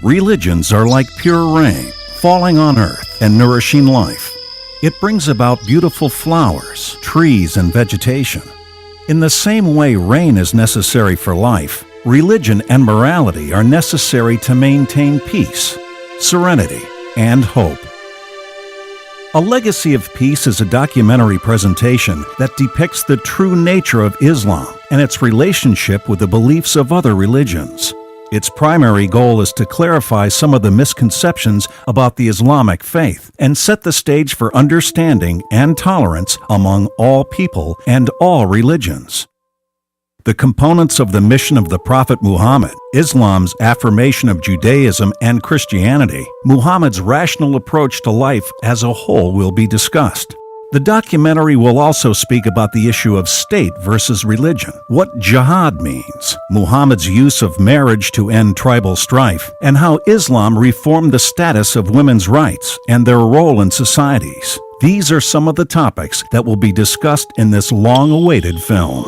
Religions are like pure rain, falling on earth and nourishing life. It brings about beautiful flowers, trees, and vegetation. In the same way rain is necessary for life, religion and morality are necessary to maintain peace, serenity, and hope. A Legacy of Peace is a documentary presentation that depicts the true nature of Islam and its relationship with the beliefs of other religions. Its primary goal is to clarify some of the misconceptions about the Islamic faith and set the stage for understanding and tolerance among all people and all religions. The components of the mission of the Prophet Muhammad, Islam's affirmation of Judaism and Christianity, Muhammad's rational approach to life as a whole will be discussed. The documentary will also speak about the issue of state versus religion, what jihad means, Muhammad's use of marriage to end tribal strife, and how Islam reformed the status of women's rights and their role in societies. These are some of the topics that will be discussed in this long-awaited film.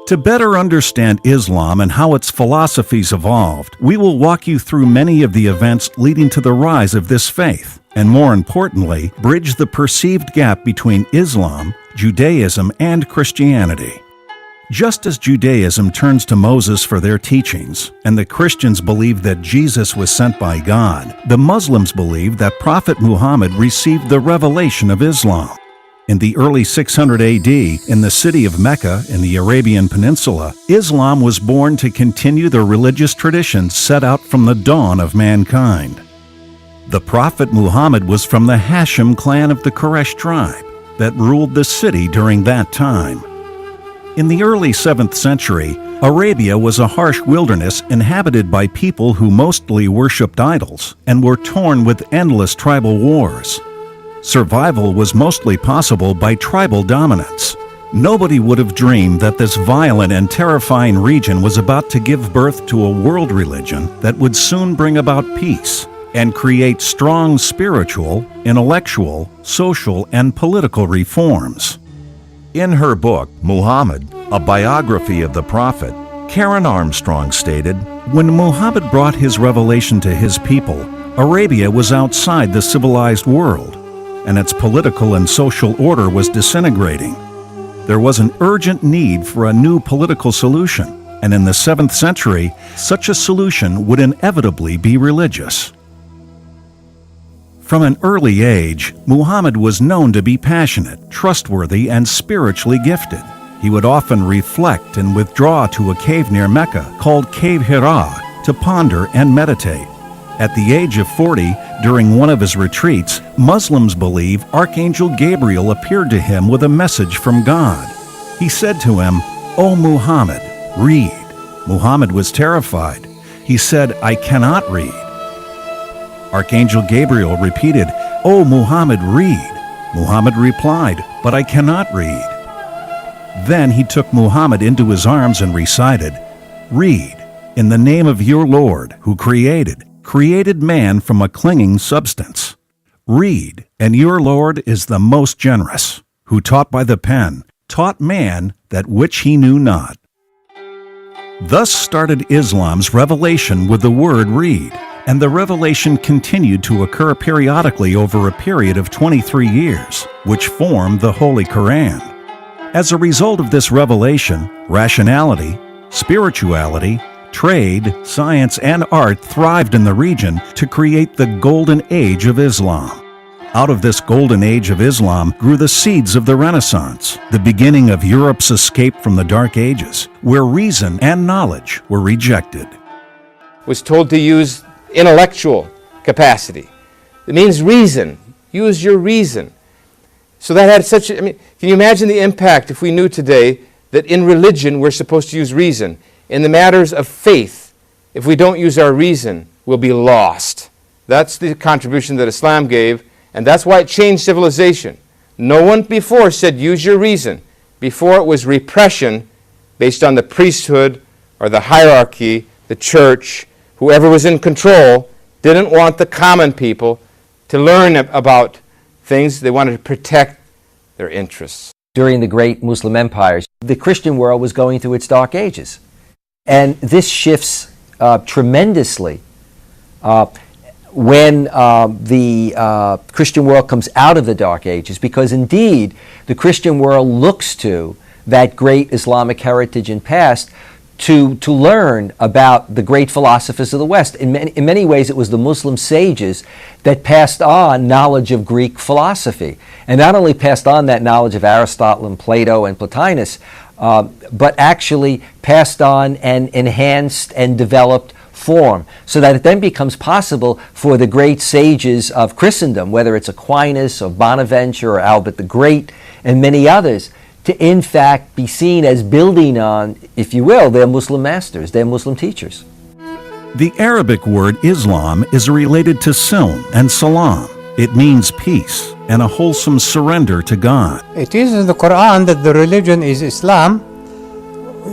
To better understand Islam and how its philosophies evolved, we will walk you through many of the events leading to the rise of this faith, and more importantly, bridge the perceived gap between Islam, Judaism, and Christianity. Just as Judaism turns to Moses for their teachings, and the Christians believe that Jesus was sent by God, the Muslims believe that Prophet Muhammad received the revelation of Islam. In the early 600 AD, in the city of Mecca in the Arabian Peninsula, Islam was born to continue the religious traditions set out from the dawn of mankind. The Prophet Muhammad was from the Hashim clan of the Quraysh tribe that ruled the city during that time. In the early 7th century, Arabia was a harsh wilderness inhabited by people who mostly worshipped idols and were torn with endless tribal wars. Survival was mostly possible by tribal dominance. Nobody would have dreamed that this violent and terrifying region was about to give birth to a world religion that would soon bring about peace and create strong spiritual, intellectual, social, and political reforms. In her book, Muhammad, a biography of the Prophet, Karen Armstrong stated, "When Muhammad brought his revelation to his people, Arabia was outside the civilized world, and its political and social order was disintegrating. There was an urgent need for a new political solution, and in the 7th century, such a solution would inevitably be religious." From an early age, Muhammad was known to be passionate, trustworthy, and spiritually gifted. He would often reflect and withdraw to a cave near Mecca called Cave Hira to ponder and meditate. At the age of 40, during one of his retreats, Muslims believe Archangel Gabriel appeared to him with a message from God. He said to him, "O Muhammad, read." Muhammad was terrified. He said, "I cannot read." Archangel Gabriel repeated, "O Muhammad, read." Muhammad replied, "But I cannot read." Then he took Muhammad into his arms and recited, "Read, in the name of your Lord, who created man from a clinging substance. Read, and your Lord is the most generous, who taught by the pen, taught man that which he knew not." Thus started Islam's revelation with the word read, and the revelation continued to occur periodically over a period of 23 years, which formed the Holy Quran. As a result of this revelation, rationality, spirituality, trade, science, and art thrived in the region to create the Golden Age of Islam. Out of this Golden Age of Islam grew the seeds of the Renaissance, the beginning of Europe's escape from the Dark Ages, where reason and knowledge were rejected. Was told to use intellectual capacity. It means reason. Use your reason. So that had such, can you imagine the impact if we knew today that in religion we're supposed to use reason? In the matters of faith, if we don't use our reason, we'll be lost. That's the contribution that Islam gave, and that's why it changed civilization. No one before said use your reason. Before it was repression based on the priesthood or the hierarchy, the church. Whoever was in control didn't want the common people to learn about things. They wanted to protect their interests. During the great Muslim empires, the Christian world was going through its dark ages. And this shifts tremendously when the Christian world comes out of the Dark Ages, because indeed the Christian world looks to that great Islamic heritage and past to learn about the great philosophers of the West. In many ways, it was the Muslim sages that passed on knowledge of Greek philosophy, and not only passed on that knowledge of Aristotle and Plato and Plotinus, but actually passed on and enhanced and developed form, so that it then becomes possible for the great sages of Christendom, whether it's Aquinas or Bonaventure or Albert the Great and many others, to in fact be seen as building on, if you will, their Muslim masters, their Muslim teachers. The Arabic word Islam is related to Silm and Salam. It means peace and a wholesome surrender to God. It is in the Quran that the religion is Islam.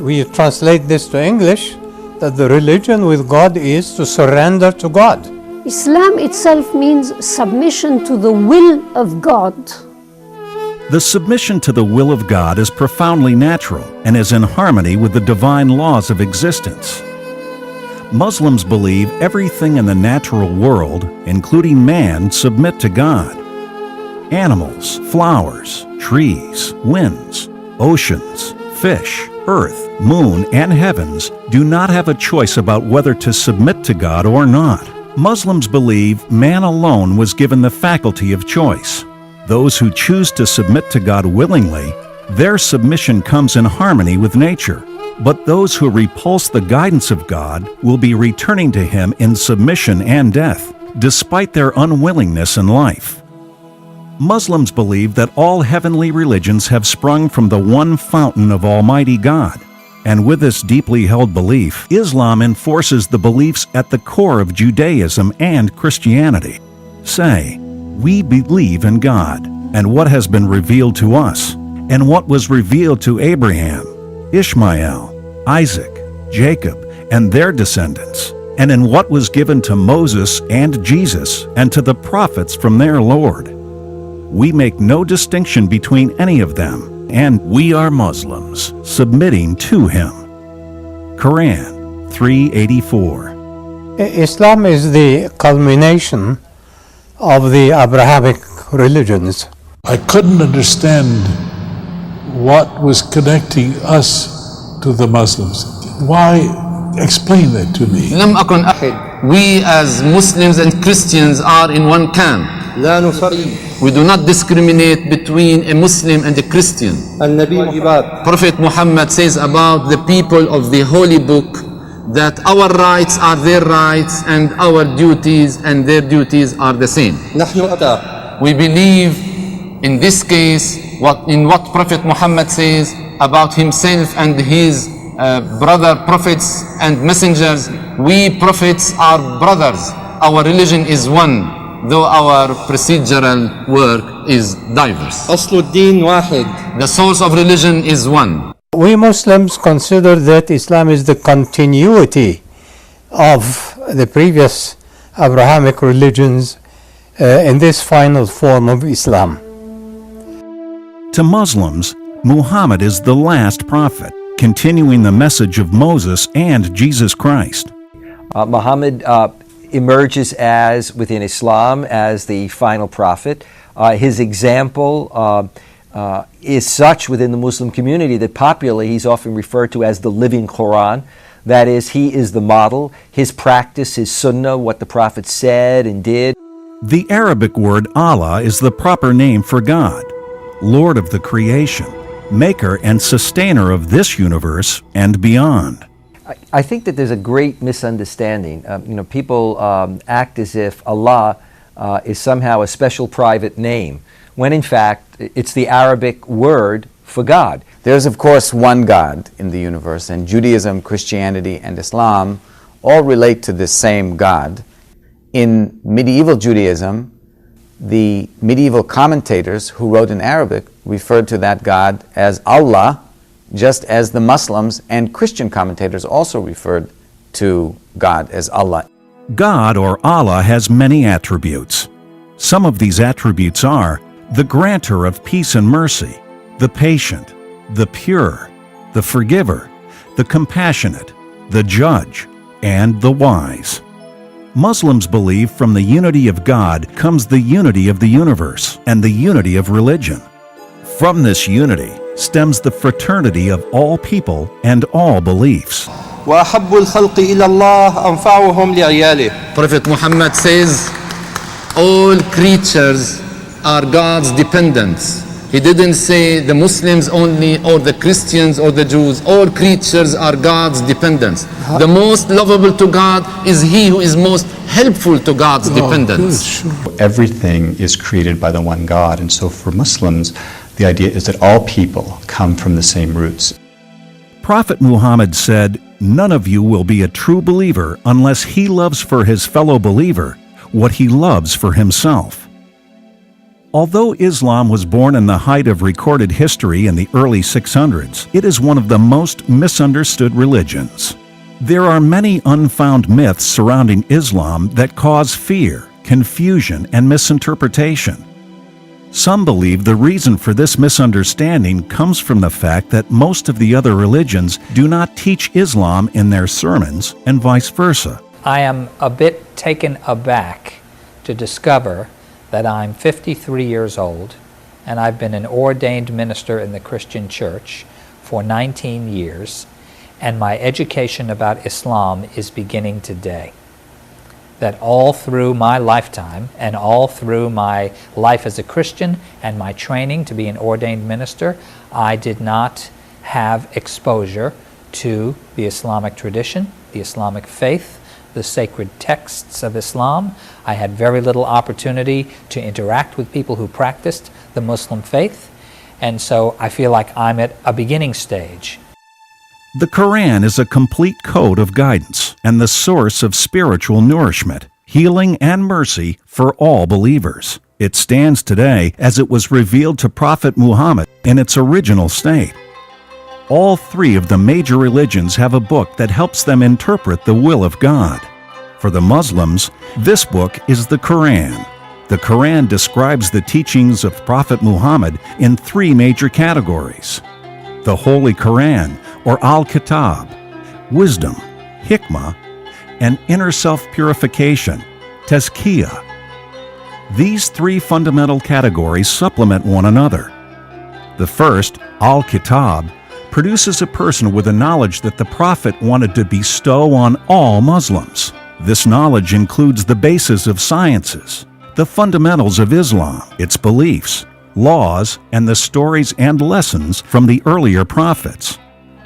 We translate this to English, that the religion with God is to surrender to God. Islam itself means submission to the will of God. The submission to the will of God is profoundly natural and is in harmony with the divine laws of existence. Muslims believe everything in the natural world, including man, submit to God. Animals, flowers, trees, winds, oceans, fish, earth, moon, and heavens do not have a choice about whether to submit to God or not. Muslims believe man alone was given the faculty of choice. Those who choose to submit to God willingly, their submission comes in harmony with nature. But those who repulse the guidance of God will be returning to Him in submission and death, despite their unwillingness in life. Muslims believe that all heavenly religions have sprung from the one fountain of Almighty God. And with this deeply held belief, Islam enforces the beliefs at the core of Judaism and Christianity. Say, we believe in God and what has been revealed to us, and what was revealed to Abraham, Ishmael, Isaac, Jacob, and their descendants, and in what was given to Moses and Jesus and to the prophets from their Lord. We make no distinction between any of them, and we are Muslims, submitting to Him. Quran 384. Islam is the culmination of the Abrahamic religions. I couldn't understand what was connecting us to the Muslims. Why? Explain that to me. لم أكن أحد. We as Muslims and Christians are in one camp. لا نفرق. We do not discriminate between a Muslim and a Christian. النبي جباد. Prophet Muhammad says about the people of the Holy Book that our rights are their rights and our duties and their duties are the same. نحن أبناء. We believe in this case in what Prophet Muhammad says about himself and his brother prophets and messengers. We prophets are brothers. Our religion is one, though our procedural work is diverse. أصل الدين واحد. The source of religion is one. We Muslims consider that Islam is the continuity of the previous Abrahamic religions in this final form of Islam. To Muslims, Muhammad is the last prophet, continuing the message of Moses and Jesus Christ. Muhammad emerges within Islam as the final prophet. His example is such within the Muslim community that popularly he's often referred to as the living Quran. That is, he is the model. His practice, his sunnah, what the prophet said and did. The Arabic word Allah is the proper name for God, Lord of the creation, maker and sustainer of this universe and beyond. I think that there's a great misunderstanding. People act as if Allah is somehow a special private name, when in fact it's the Arabic word for God. There's of course one God in the universe, and Judaism, Christianity, and Islam all relate to this same God. In medieval Judaism, the medieval commentators who wrote in Arabic referred to that God as Allah, just as the Muslims and Christian commentators also referred to God as Allah. God, or Allah, has many attributes. Some of these attributes are the granter of peace and mercy, the patient, the pure, the forgiver, the compassionate, the judge, and the wise. Muslims believe from the unity of God comes the unity of the universe and the unity of religion. From this unity stems the fraternity of all people and all beliefs. وأحب الخلق إلى الله أنفعهم لعياله. Prophet Muhammad says, all creatures are God's dependents. He didn't say the Muslims only, or the Christians, or the Jews. All creatures are God's dependents. The most lovable to God is he who is most helpful to God's dependents. Everything is created by the one God, and so for Muslims, the idea is that all people come from the same roots. Prophet Muhammad said, "None of you will be a true believer unless he loves for his fellow believer what he loves for himself." Although Islam was born in the height of recorded history in the early 600s, it is one of the most misunderstood religions. There are many unfound myths surrounding Islam that cause fear, confusion, and misinterpretation. Some believe the reason for this misunderstanding comes from the fact that most of the other religions do not teach Islam in their sermons, and vice versa. I am a bit taken aback to discover that I'm 53 years old and I've been an ordained minister in the Christian church for 19 years, and my education about Islam is beginning today. That all through my lifetime and all through my life as a Christian and my training to be an ordained minister, I did not have exposure to the Islamic tradition, the Islamic faith, the sacred texts of Islam. I had very little opportunity to interact with people who practiced the Muslim faith, and so I feel like I'm at a beginning stage. The Quran is a complete code of guidance and the source of spiritual nourishment, healing, and mercy for all believers. It stands today as it was revealed to Prophet Muhammad in its original state. All three of the major religions have a book that helps them interpret the will of God. For the Muslims, this book is the Quran. The Quran describes the teachings of Prophet Muhammad in three major categories: the Holy Quran, or Al-Kitab, wisdom, hikmah, and inner self-purification, tazkiyah. These three fundamental categories supplement one another. The first, Al-Kitab, produces a person with a knowledge that the Prophet wanted to bestow on all Muslims. This knowledge includes the basis of sciences, the fundamentals of Islam, its beliefs, laws, and the stories and lessons from the earlier prophets.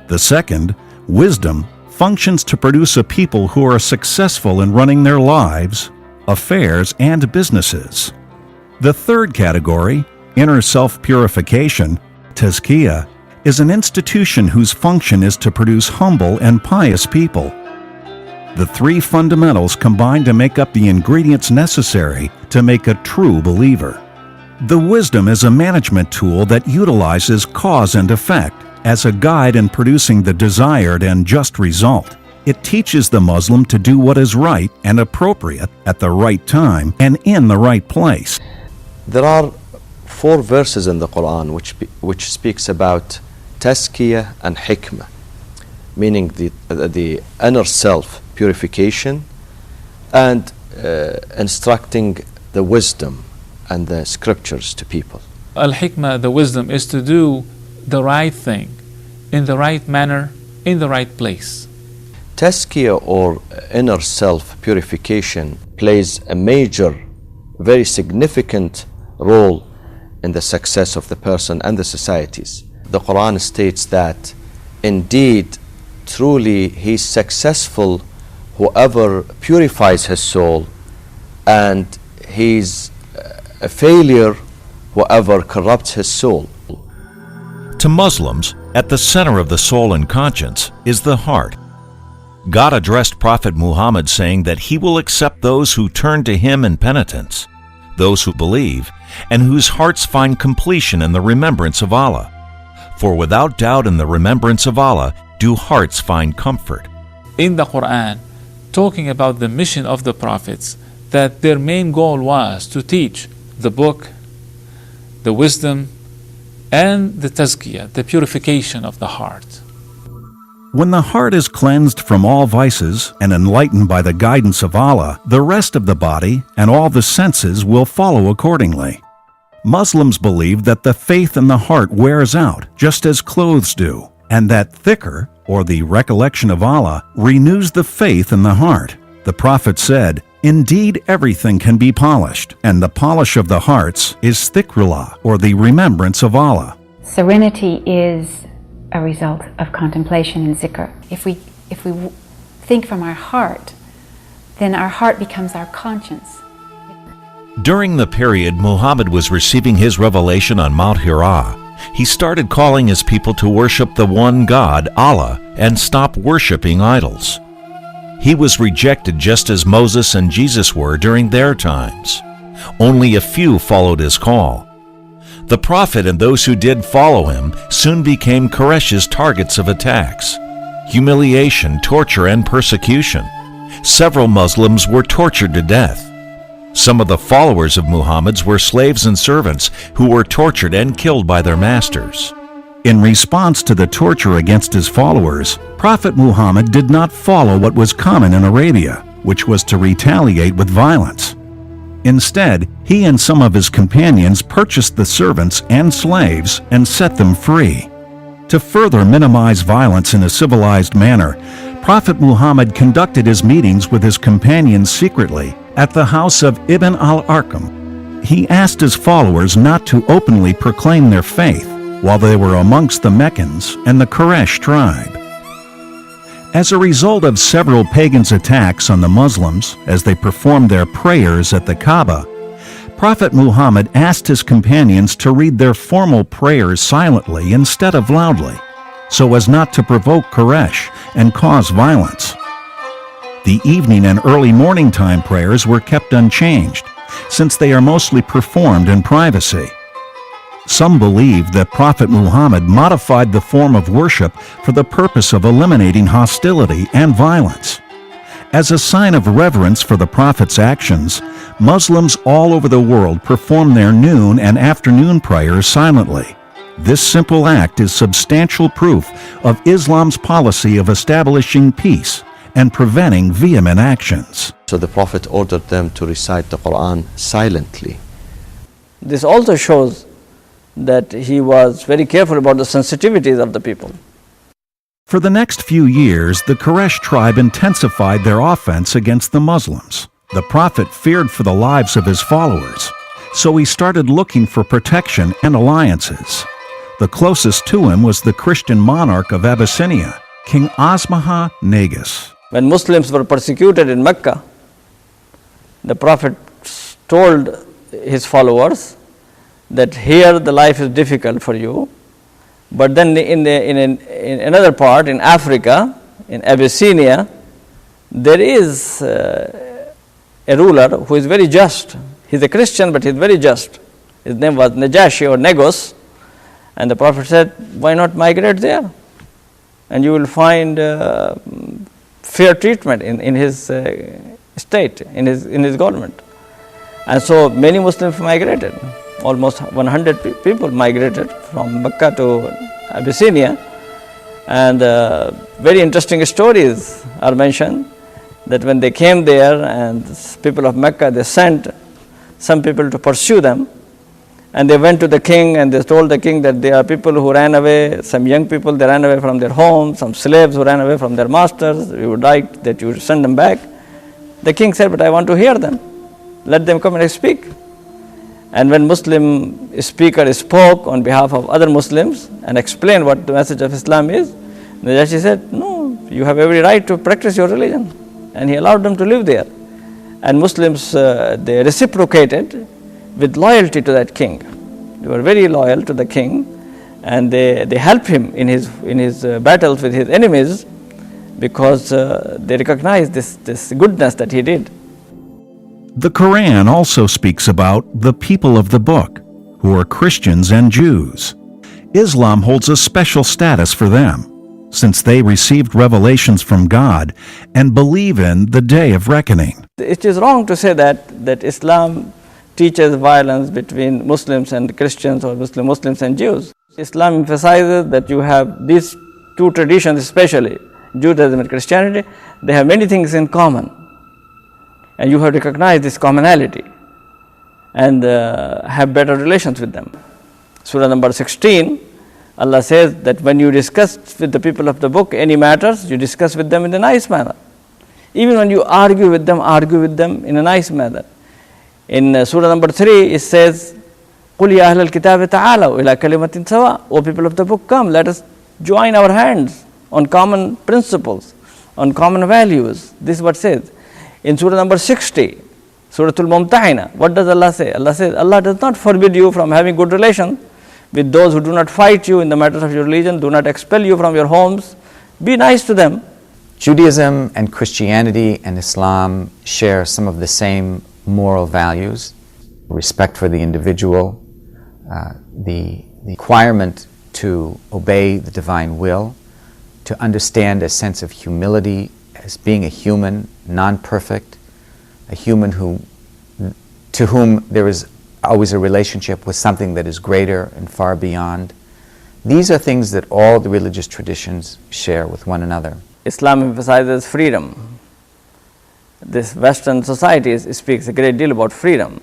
The second, wisdom, functions to produce a people who are successful in running their lives, affairs, and businesses. The third category, inner self-purification, tazkiyah, is an institution whose function is to produce humble and pious people. The three fundamentals combine to make up the ingredients necessary to make a true believer. The wisdom is a management tool that utilizes cause and effect as a guide in producing the desired and just result. It teaches the Muslim to do what is right and appropriate at the right time and in the right place. There are 4 verses in the Quran which speaks about tazkiyah and hikmah, meaning the inner self purification and instructing the wisdom and the scriptures to people. Al-hikmah, the wisdom, is to do the right thing in the right manner, in the right place. Tazkiyah, or inner self purification, plays a major, very significant role in the success of the person and the societies. The Quran states that indeed, truly, he is successful whoever purifies his soul, and he's a failure whoever corrupts his soul. To Muslims, at the center of the soul and conscience is the heart. God addressed Prophet Muhammad saying that he will accept those who turn to him in penitence, those who believe, and whose hearts find completion in the remembrance of Allah. For without doubt in the remembrance of Allah do hearts find comfort. In the Quran, talking about the mission of the prophets, that their main goal was to teach the book, the wisdom, and the tazkiyah, the purification of the heart. When the heart is cleansed from all vices and enlightened by the guidance of Allah, the rest of the body and all the senses will follow accordingly. Muslims believe that the faith in the heart wears out just as clothes do, and that dhikr, or the recollection of Allah, renews the faith in the heart. The Prophet said, "Indeed, everything can be polished, and the polish of the hearts is dhikrullah, or the remembrance of Allah." Serenity is a result of contemplation and zikr. If we think from our heart, then our heart becomes our conscience. During the period Muhammad was receiving his revelation on Mount Hira, he started calling his people to worship the one God, Allah, and stop worshiping idols. He was rejected just as Moses and Jesus were during their times. Only a few followed his call. The Prophet and those who did follow him soon became Quraysh's targets of attacks, humiliation, torture, and persecution. Several Muslims were tortured to death. Some of the followers of Muhammad's were slaves and servants who were tortured and killed by their masters. In response to the torture against his followers, Prophet Muhammad did not follow what was common in Arabia, which was to retaliate with violence. Instead, he and some of his companions purchased the servants and slaves and set them free. To further minimize violence in a civilized manner, Prophet Muhammad conducted his meetings with his companions secretly at the house of Ibn al-Arqam. He asked his followers not to openly proclaim their faith while they were amongst the Meccans and the Quraysh tribe. As a result of several pagans' attacks on the Muslims as they performed their prayers at the Kaaba, Prophet Muhammad asked his companions to read their formal prayers silently instead of loudly, so as not to provoke Quraysh and cause violence. The evening and early morning time prayers were kept unchanged, since they are mostly performed in privacy. Some believe that Prophet Muhammad modified the form of worship for the purpose of eliminating hostility and violence. As a sign of reverence for the Prophet's actions, Muslims all over the world perform their noon and afternoon prayers silently. This simple act is substantial proof of Islam's policy of establishing peace and preventing vehement actions. So the Prophet ordered them to recite the Quran silently. This also shows that he was very careful about the sensitivities of the people. For the next few years, the Quraysh tribe intensified their offense against the Muslims. The Prophet feared for the lives of his followers, so he started looking for protection and alliances. The closest to him was the Christian monarch of Abyssinia, King Asmaha Negus. When Muslims were persecuted in Mecca, the Prophet told his followers that here the life is difficult for you, but then in another part, in Africa, in Abyssinia, there is a ruler who is very just. He's a Christian, but he's very just. His name was Najashi or Negos, and the Prophet said, why not migrate there? And you will find fair treatment in his state, in his government. And so many Muslims migrated. Almost 100 people migrated from Mecca to Abyssinia. And very interesting stories are mentioned that when they came there and people of Mecca, they sent some people to pursue them. And they went to the king and they told the king that there are people who ran away, some young people, they ran away from their homes, some slaves who ran away from their masters. We would like that you would send them back. The king said, but I want to hear them. Let them come and speak. And when Muslim speaker spoke on behalf of other Muslims and explained what the message of Islam is, Najashi said, no, you have every right to practice your religion. And he allowed them to live there. And Muslims, they reciprocated with loyalty to that king. They were very loyal to the king, and they helped him in his battles with his enemies because they recognized this goodness that he did. The Quran also speaks about the people of the book, who are Christians and Jews. Islam holds a special status for them, since they received revelations from God and believe in the day of reckoning. It is wrong to say that Islam teaches violence between Muslims and Christians or Muslims and Jews. Islam emphasizes that you have these two traditions especially, Judaism and Christianity, they have many things in common. And you have to recognize this commonality and have better relations with them. Surah number 16, Allah says that when you discuss with the people of the book any matters, you discuss with them in a nice manner. Even when you argue with them in a nice manner. In Surah number 3, it says, قُلْ يَا أَهْلَ الْكِتَابِ تَعَالَوْا إِلَىٰ كَلِمَةٍ سَوَاءٍ. O people of the book, come, let us join our hands on common principles, on common values. This is what it says. In Surah number 60, Surah Al-Mumtahina, what does Allah say? Allah says, Allah does not forbid you from having good relations with those who do not fight you in the matters of your religion, do not expel you from your homes. Be nice to them. Judaism and Christianity and Islam share some of the same moral values: respect for the individual, the requirement to obey the divine will, to understand a sense of humility as being a human, non-perfect, a human to whom there is always a relationship with something that is greater and far beyond. These are things that all the religious traditions share with one another. Islam emphasizes freedom. This Western society speaks a great deal about freedom.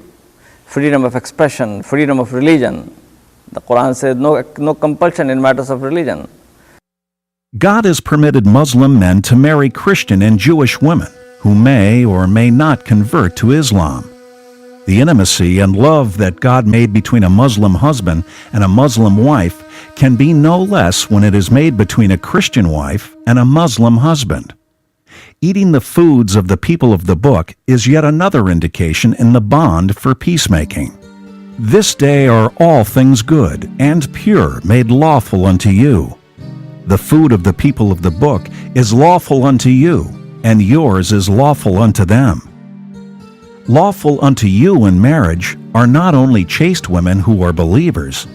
Freedom of expression, freedom of religion. The Quran says no compulsion in matters of religion. God has permitted Muslim men to marry Christian and Jewish women who may or may not convert to Islam. The intimacy and love that God made between a Muslim husband and a Muslim wife can be no less when it is made between a Christian wife and a Muslim husband. Eating the foods of the people of the book is yet another indication in the bond for peacemaking. This day are all things good and pure made lawful unto you. The food of the people of the book is lawful unto you, and yours is lawful unto them. Lawful unto you in marriage are not only chaste women who are believers,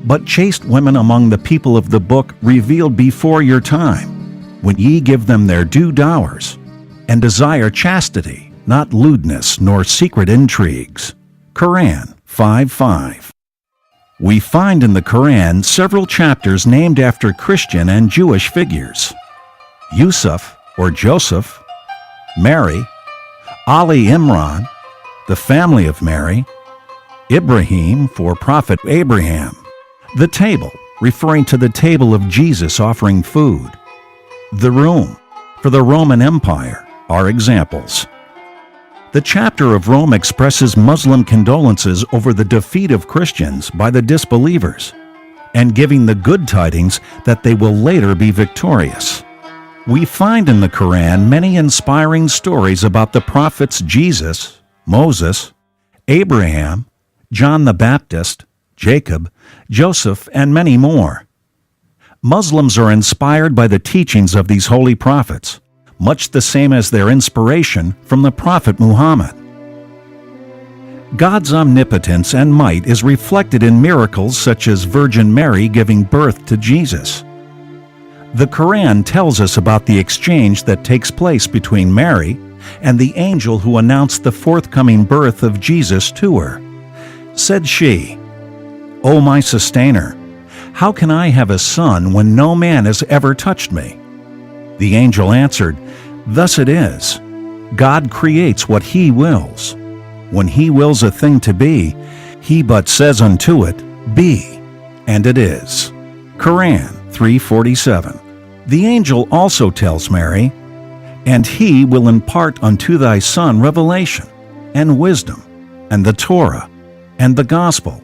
but chaste women among the people of the book revealed before your time, when ye give them their due dowers, and desire chastity, not lewdness nor secret intrigues. Quran 5:5. We find in the Quran several chapters named after Christian and Jewish figures: Yusuf or Joseph, Mary, Ali Imran, the family of Mary, Ibrahim for Prophet Abraham, the table, referring to the table of Jesus offering food, the room, for the Roman Empire, are examples. The chapter of Rome expresses Muslim condolences over the defeat of Christians by the disbelievers, and giving the good tidings that they will later be victorious. We find in the Quran many inspiring stories about the prophets Jesus, Moses, Abraham, John the Baptist, Jacob, Joseph, and many more. Muslims are inspired by the teachings of these holy prophets, much the same as their inspiration from the Prophet Muhammad. God's omnipotence and might is reflected in miracles such as Virgin Mary giving birth to Jesus. The Quran tells us about the exchange that takes place between Mary and the angel who announced the forthcoming birth of Jesus to her. Said she, "O my sustainer, how can I have a son when no man has ever touched me?" The angel answered, "Thus it is. God creates what He wills. When He wills a thing to be, He but says unto it, Be, and it is." Quran 3:47. The angel also tells Mary, "And He will impart unto thy son revelation, and wisdom, and the Torah, and the gospel,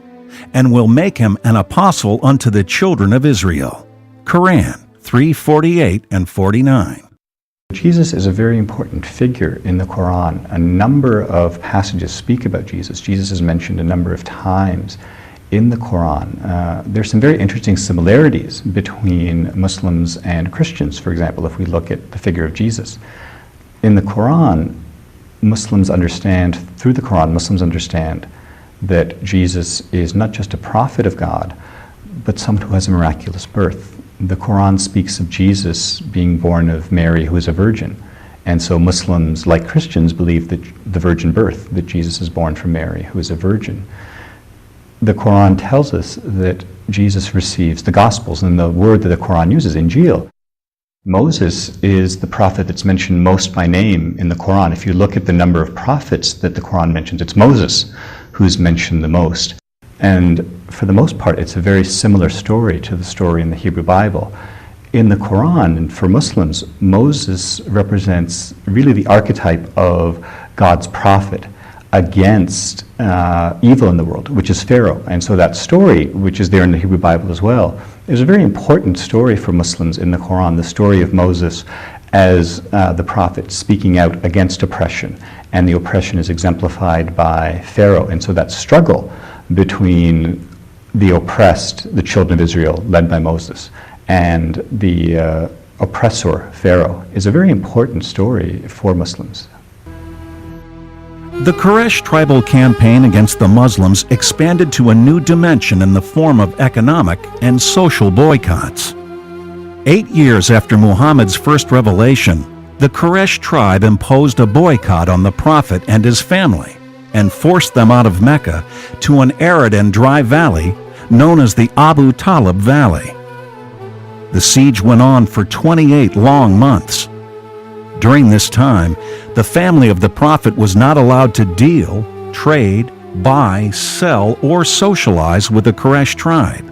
and will make him an apostle unto the children of Israel." Quran 3:48 and 49. Jesus is a very important figure in the Quran. A number of passages speak about Jesus. Jesus is mentioned a number of times in the Quran. There's some very interesting similarities between Muslims and Christians, for example, if we look at the figure of Jesus. In the Quran, Muslims understand that Jesus is not just a prophet of God, but someone who has a miraculous birth. The Quran speaks of Jesus being born of Mary, who is a virgin. And so Muslims, like Christians, believe that the virgin birth, that Jesus is born from Mary, who is a virgin. The Quran tells us that Jesus receives the Gospels, and the word that the Quran uses, Injil, Moses is the prophet that's mentioned most by name in the Quran. If you look at the number of prophets that the Quran mentions, it's Moses who's mentioned the most. And for the most part, it's a very similar story to the story in the Hebrew Bible. In the Quran, and for Muslims, Moses represents really the archetype of God's prophet against evil in the world, which is Pharaoh. And so that story, which is there in the Hebrew Bible as well, is a very important story for Muslims in the Quran, the story of Moses as the prophet speaking out against oppression. And the oppression is exemplified by Pharaoh. And so that struggle between the oppressed, the children of Israel, led by Moses, and the oppressor, Pharaoh, is a very important story for Muslims. The Quraysh tribal campaign against the Muslims expanded to a new dimension in the form of economic and social boycotts. 8 years after Muhammad's first revelation, the Quraysh tribe imposed a boycott on the Prophet and his family and forced them out of Mecca to an arid and dry valley known as the Abu Talib Valley. The siege went on for 28 long months. During this time, the family of the Prophet was not allowed to deal, trade, buy, sell, or socialize with the Quraysh tribe.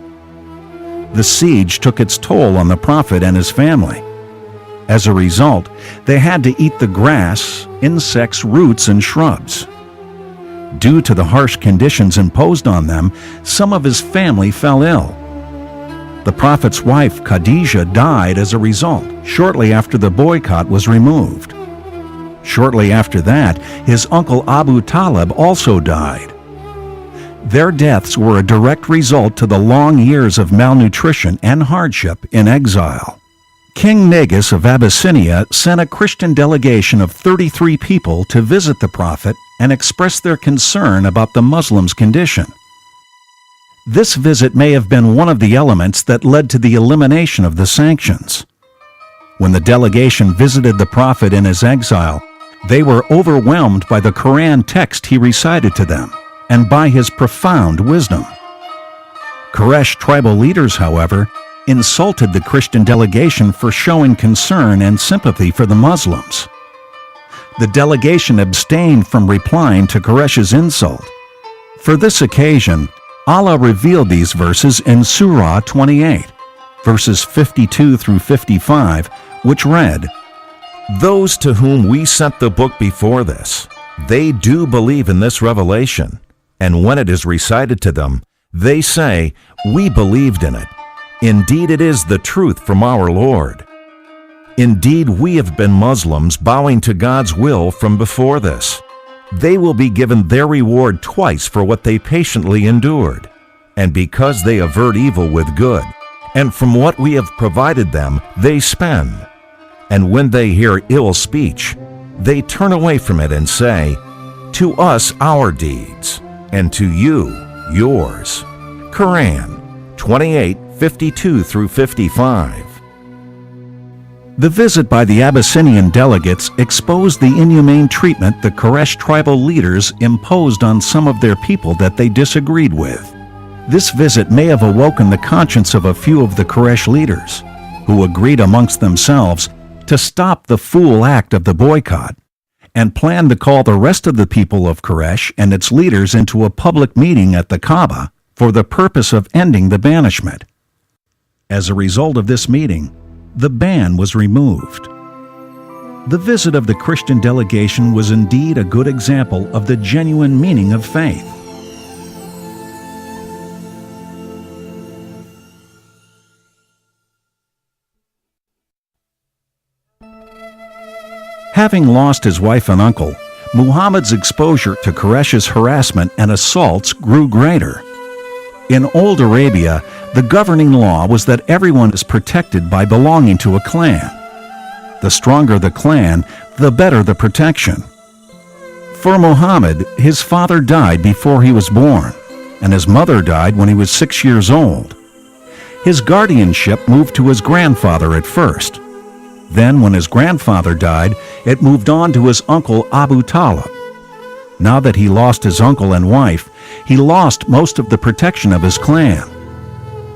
The siege took its toll on the Prophet and his family. As a result, they had to eat the grass, insects, roots, and shrubs. Due to the harsh conditions imposed on them, some of his family fell ill. The Prophet's wife, Khadijah, died as a result, shortly after the boycott was removed. Shortly after that, his uncle Abu Talib also died. Their deaths were a direct result to the long years of malnutrition and hardship in exile. King Negus of Abyssinia sent a Christian delegation of 33 people to visit the Prophet and express their concern about the Muslims' condition. This visit may have been one of the elements that led to the elimination of the sanctions. When the delegation visited the Prophet in his exile, they were overwhelmed by the Quran text he recited to them and by his profound wisdom. Quraysh tribal leaders, however, insulted the Christian delegation for showing concern and sympathy for the Muslims. The delegation abstained from replying to Quraysh's insult. For this occasion, Allah revealed these verses in Surah 28, verses 52 through 55, which read, "Those to whom we sent the book before this, they do believe in this revelation, and when it is recited to them, they say, 'We believed in it. Indeed, it is the truth from our Lord. Indeed, we have been Muslims bowing to God's will from before this. They will be given their reward twice for what they patiently endured, and because they avert evil with good, and from what we have provided them, they spend. And when they hear ill speech, they turn away from it and say, to us our deeds, and to you yours.'" Quran 28:52 through 55. The visit by the Abyssinian delegates exposed the inhumane treatment the Quraysh tribal leaders imposed on some of their people that they disagreed with. This visit may have awoken the conscience of a few of the Quraysh leaders, who agreed amongst themselves to stop the fool act of the boycott, and planned to call the rest of the people of Quraysh and its leaders into a public meeting at the Kaaba for the purpose of ending the banishment. As a result of this meeting, the ban was removed. The visit of the Christian delegation was indeed a good example of the genuine meaning of faith. Having lost his wife and uncle, Muhammad's exposure to Quraysh's harassment and assaults grew greater. In old Arabia, the governing law was that everyone is protected by belonging to a clan. The stronger the clan, the better the protection. For Muhammad, his father died before he was born, and his mother died when he was 6 years old. His guardianship moved to his grandfather at first. Then, when his grandfather died, it moved on to his uncle Abu Talib. Now that he lost his uncle and wife, he lost most of the protection of his clan.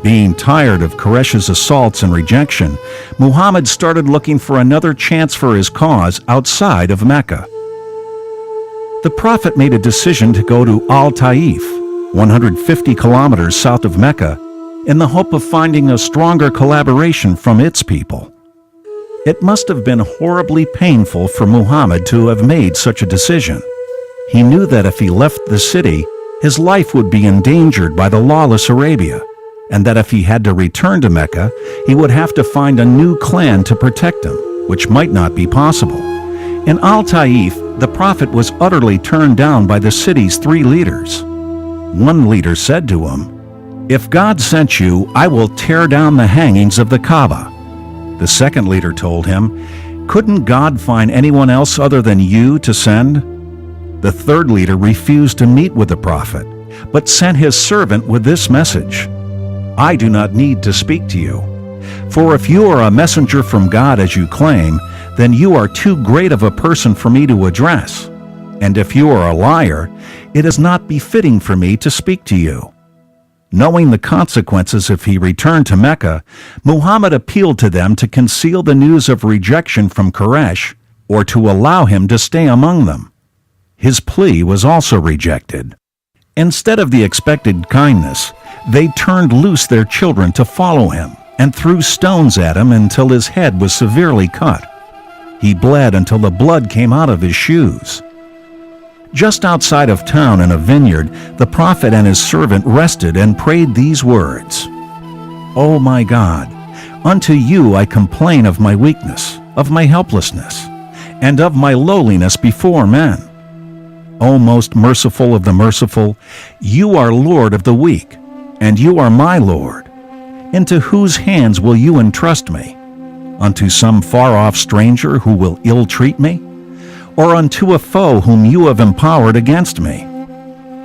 Being tired of Quraysh's assaults and rejection, Muhammad started looking for another chance for his cause outside of Mecca. The Prophet made a decision to go to Al-Taif, 150 kilometers south of Mecca, in the hope of finding a stronger collaboration from its people. It must have been horribly painful for Muhammad to have made such a decision. He knew that if he left the city, his life would be endangered by the lawless Arabia, and that if he had to return to Mecca, he would have to find a new clan to protect him, which might not be possible. In Al-Taif, the Prophet was utterly turned down by the city's 3 leaders. One leader said to him, "If God sent you, I will tear down the hangings of the Kaaba." The second leader told him, "Couldn't God find anyone else other than you to send?" The third leader refused to meet with the Prophet, but sent his servant with this message, "I do not need to speak to you. For if you are a messenger from God as you claim, then you are too great of a person for me to address. And if you are a liar, it is not befitting for me to speak to you." Knowing the consequences if he returned to Mecca, Muhammad appealed to them to conceal the news of rejection from Quraysh or to allow him to stay among them. His plea was also rejected. Instead of the expected kindness, they turned loose their children to follow him and threw stones at him until his head was severely cut. He bled until the blood came out of his shoes. Just outside of town in a vineyard, the Prophet and his servant rested and prayed these words, "O my God, unto you I complain of my weakness, of my helplessness, and of my lowliness before men. O most merciful of the merciful, you are Lord of the weak, and you are my Lord. Into whose hands will you entrust me? Unto some far-off stranger who will ill-treat me? Or unto a foe whom you have empowered against me?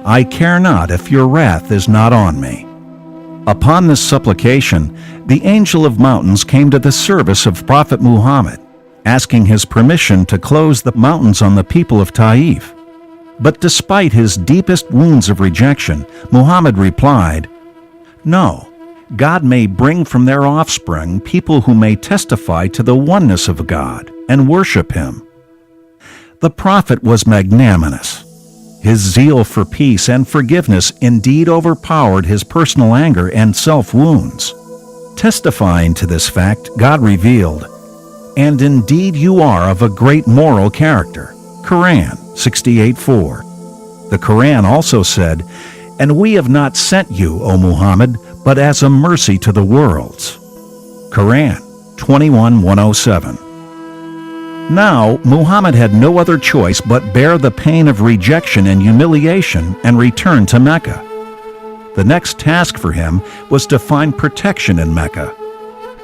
I care not if your wrath is not on me." Upon this supplication, the angel of mountains came to the service of Prophet Muhammad, asking his permission to close the mountains on the people of Taif. But despite his deepest wounds of rejection, Muhammad replied, "No, God may bring from their offspring people who may testify to the oneness of God and worship Him." The Prophet was magnanimous. His zeal for peace and forgiveness indeed overpowered his personal anger and self-wounds. Testifying to this fact, God revealed, "And indeed you are of a great moral character." Quran 68:4. The Quran also said, "And we have not sent you, O Muhammad, but as a mercy to the worlds." Quran 21:107. Now, Muhammad had no other choice but bear the pain of rejection and humiliation and return to Mecca. The next task for him was to find protection in Mecca.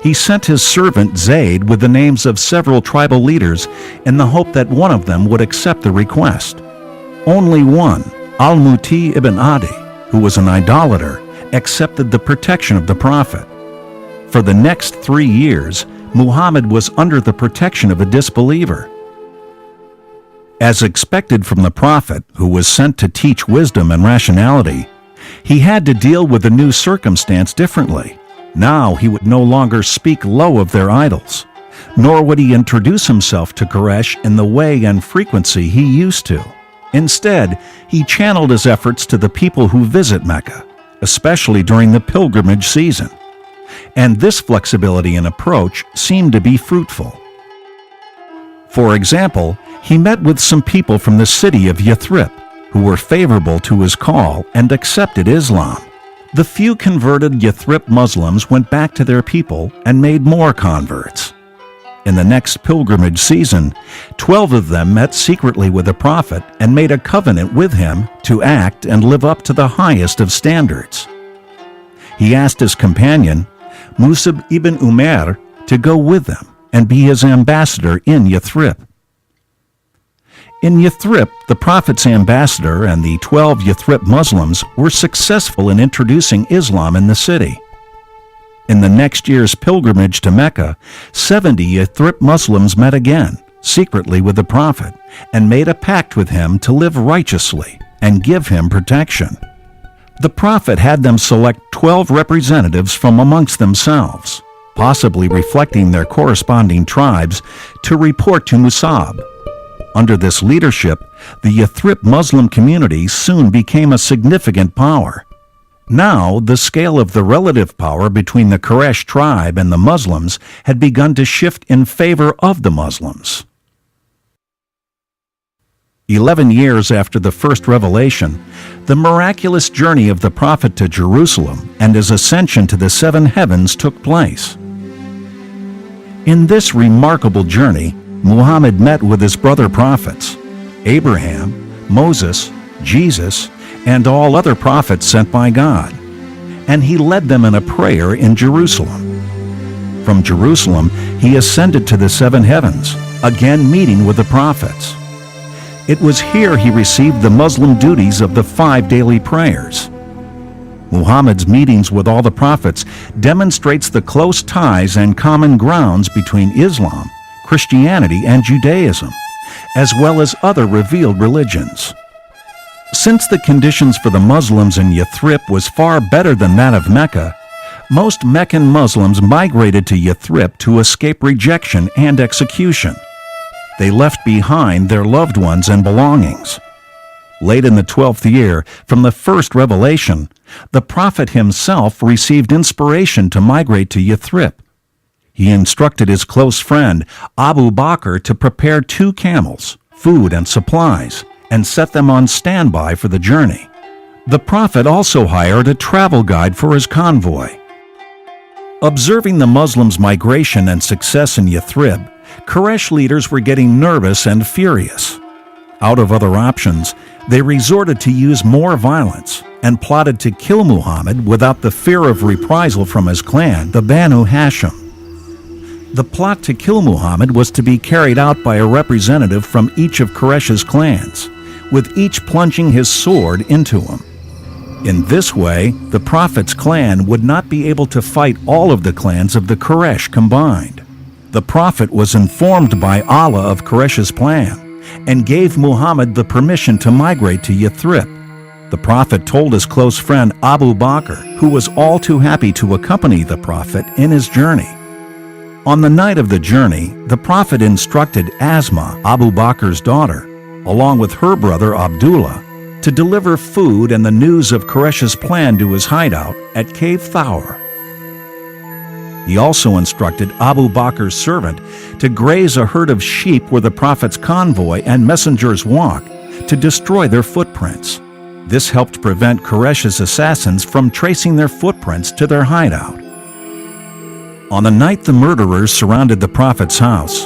He sent his servant Zayd with the names of several tribal leaders in the hope that one of them would accept the request. Only one, Al-Muti ibn Adi, who was an idolater, accepted the protection of the Prophet. For the next 3 years, Muhammad was under the protection of a disbeliever. As expected from the Prophet, who was sent to teach wisdom and rationality, he had to deal with the new circumstance differently. Now he would no longer speak low of their idols, nor would he introduce himself to Quraysh in the way and frequency he used to. Instead, he channeled his efforts to the people who visit Mecca, especially during the pilgrimage season. And this flexibility in approach seemed to be fruitful. For example, he met with some people from the city of Yathrib who were favorable to his call and accepted Islam. The few converted Yathrib Muslims went back to their people and made more converts. In the next pilgrimage season, 12 of them met secretly with the Prophet and made a covenant with him to act and live up to the highest of standards. He asked his companion, Musab ibn Umair, to go with them and be his ambassador in Yathrib. In Yathrib, the Prophet's ambassador and the 12 Yathrib Muslims were successful in introducing Islam in the city. In the next year's pilgrimage to Mecca, 70 Yathrib Muslims met again, secretly with the Prophet, and made a pact with him to live righteously and give him protection. The prophet had them select 12 representatives from amongst themselves, possibly reflecting their corresponding tribes, to report to Musab. Under this leadership, the Yathrib Muslim community soon became a significant power. Now, the scale of the relative power between the Quraysh tribe and the Muslims had begun to shift in favor of the Muslims. 11 years after the first revelation, the miraculous journey of the prophet to Jerusalem and his ascension to the seven heavens took place. In this remarkable journey, Muhammad met with his brother prophets, Abraham, Moses, Jesus, and all other prophets sent by God, and he led them in a prayer in Jerusalem. From Jerusalem, he ascended to the seven heavens, again meeting with the prophets. It was here he received the Muslim duties of the 5 daily prayers. Muhammad's meetings with all the prophets demonstrates the close ties and common grounds between Islam, Christianity, and Judaism, as well as other revealed religions. Since the conditions for the Muslims in Yathrib was far better than that of Mecca, most Meccan Muslims migrated to Yathrib to escape rejection and execution. They left behind their loved ones and belongings. Late in the 12th year, from the first revelation, the Prophet himself received inspiration to migrate to Yathrib. He instructed his close friend, Abu Bakr, to prepare 2 camels, food and supplies, and set them on standby for the journey. The Prophet also hired a travel guide for his convoy. Observing the Muslims' migration and success in Yathrib, Quraysh leaders were getting nervous and furious. Out of other options, they resorted to use more violence and plotted to kill Muhammad without the fear of reprisal from his clan, the Banu Hashim. The plot to kill Muhammad was to be carried out by a representative from each of Quraysh's clans, with each plunging his sword into him. In this way, the Prophet's clan would not be able to fight all of the clans of the Quraysh combined. The Prophet was informed by Allah of Quraysh's plan and gave Muhammad the permission to migrate to Yathrib. The Prophet told his close friend Abu Bakr, who was all too happy to accompany the Prophet in his journey. On the night of the journey, the Prophet instructed Asma, Abu Bakr's daughter, along with her brother Abdullah, to deliver food and the news of Quraysh's plan to his hideout at Cave Thawr. He also instructed Abu Bakr's servant to graze a herd of sheep where the Prophet's convoy and messengers walk, to destroy their footprints. This helped prevent Quraysh's assassins from tracing their footprints to their hideout. On the night the murderers surrounded the Prophet's house,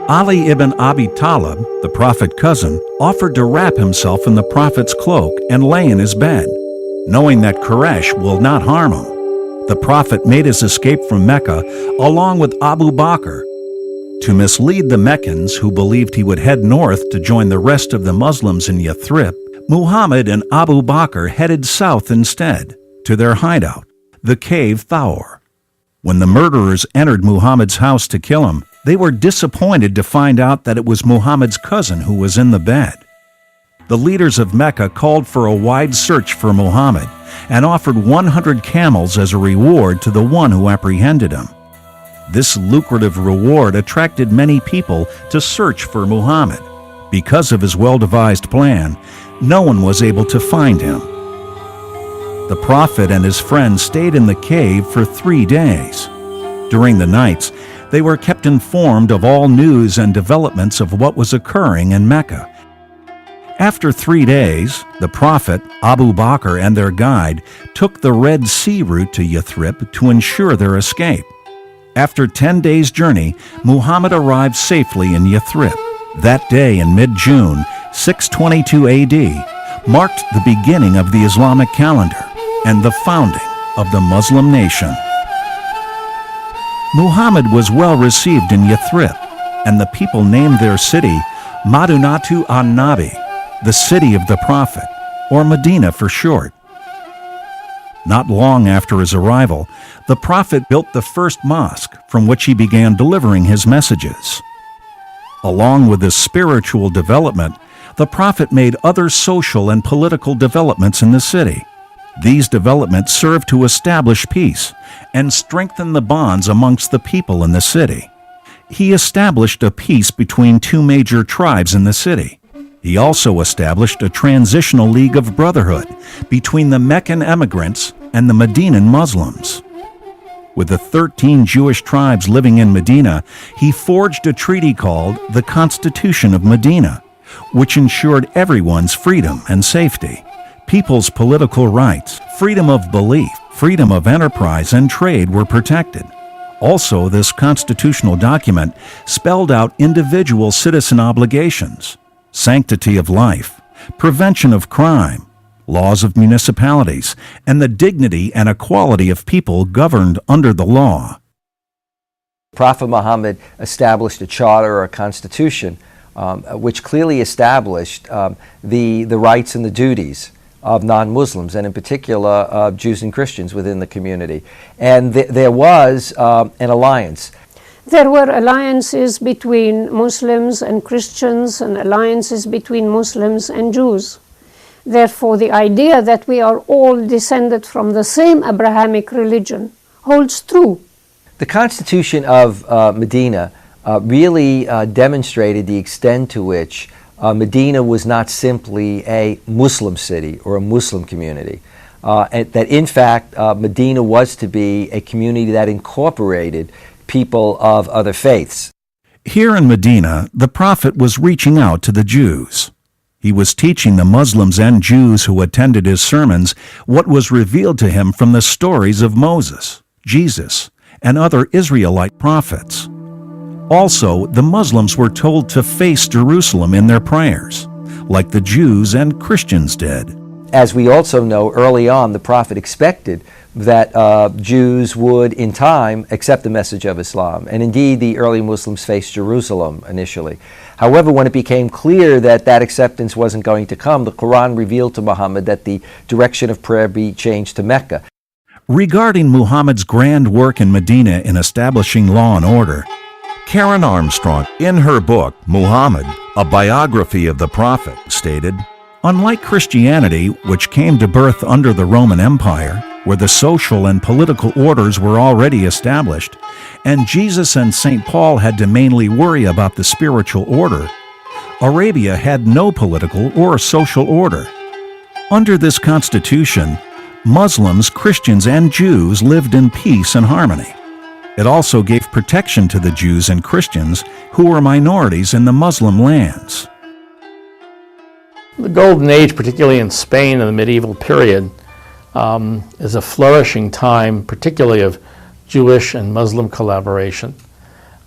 Ali ibn Abi Talib, the Prophet's cousin, offered to wrap himself in the Prophet's cloak and lay in his bed, knowing that Quraysh will not harm him. The Prophet made his escape from Mecca along with Abu Bakr. To mislead the Meccans who believed he would head north to join the rest of the Muslims in Yathrib, Muhammad and Abu Bakr headed south instead, to their hideout, the Cave Thawr. When the murderers entered Muhammad's house to kill him, they were disappointed to find out that it was Muhammad's cousin who was in the bed. The leaders of Mecca called for a wide search for Muhammad and offered 100 camels as a reward to the one who apprehended him. This lucrative reward attracted many people to search for Muhammad. Because of his well-devised plan, no one was able to find him. The Prophet and his friends stayed in the cave for 3 days. During the nights, they were kept informed of all news and developments of what was occurring in Mecca. After 3 days, the Prophet, Abu Bakr, and their guide took the Red Sea route to Yathrib to ensure their escape. After 10 days' journey, Muhammad arrived safely in Yathrib. That day in mid-June, 622 AD, marked the beginning of the Islamic calendar and the founding of the Muslim nation. Muhammad was well received in Yathrib, and the people named their city Madinatu an-Nabi, the city of the Prophet, or Medina for short. Not long after his arrival, the Prophet built the first mosque from which he began delivering his messages. Along with this spiritual development, the Prophet made other social and political developments in the city. These developments served to establish peace and strengthen the bonds amongst the people in the city. He established a peace between two major tribes in the city. He also established a transitional league of brotherhood between the Meccan emigrants and the Medinan Muslims. With the 13 Jewish tribes living in Medina, he forged a treaty called the Constitution of Medina, which ensured everyone's freedom and safety, people's political rights, freedom of belief, freedom of enterprise and trade were protected. Also, this constitutional document spelled out individual citizen obligations, sanctity of life, prevention of crime, laws of municipalities, and the dignity and equality of people governed under the law. Prophet Muhammad established a charter or a constitution which clearly established the rights and the duties of non-Muslims, and in particular Jews and Christians within the community. And there was an alliance. There were alliances between Muslims and Christians and alliances between Muslims and Jews. Therefore, the idea that we are all descended from the same Abrahamic religion holds true. The Constitution of Medina really demonstrated the extent to which Medina was not simply a Muslim city or a Muslim community. And that in fact Medina was to be a community that incorporated people of other faiths. Here in Medina, the Prophet was reaching out to the Jews. He was teaching the Muslims and Jews who attended his sermons what was revealed to him from the stories of Moses, Jesus, and other Israelite prophets. Also, the Muslims were told to face Jerusalem in their prayers, like the Jews and Christians did. As we also know, early on, the Prophet expected that Jews would, in time, accept the message of Islam. And indeed, the early Muslims faced Jerusalem initially. However, when it became clear that that acceptance wasn't going to come, the Quran revealed to Muhammad that the direction of prayer be changed to Mecca. Regarding Muhammad's grand work in Medina in establishing law and order, Karen Armstrong, in her book, Muhammad, A Biography of the Prophet, stated, "Unlike Christianity, which came to birth under the Roman Empire, where the social and political orders were already established, and Jesus and St. Paul had to mainly worry about the spiritual order, Arabia had no political or social order. Under this constitution, Muslims, Christians, and Jews lived in peace and harmony. It also gave protection to the Jews and Christians who were minorities in the Muslim lands." The Golden Age, particularly in Spain in the medieval period, is a flourishing time, particularly of Jewish and Muslim collaboration.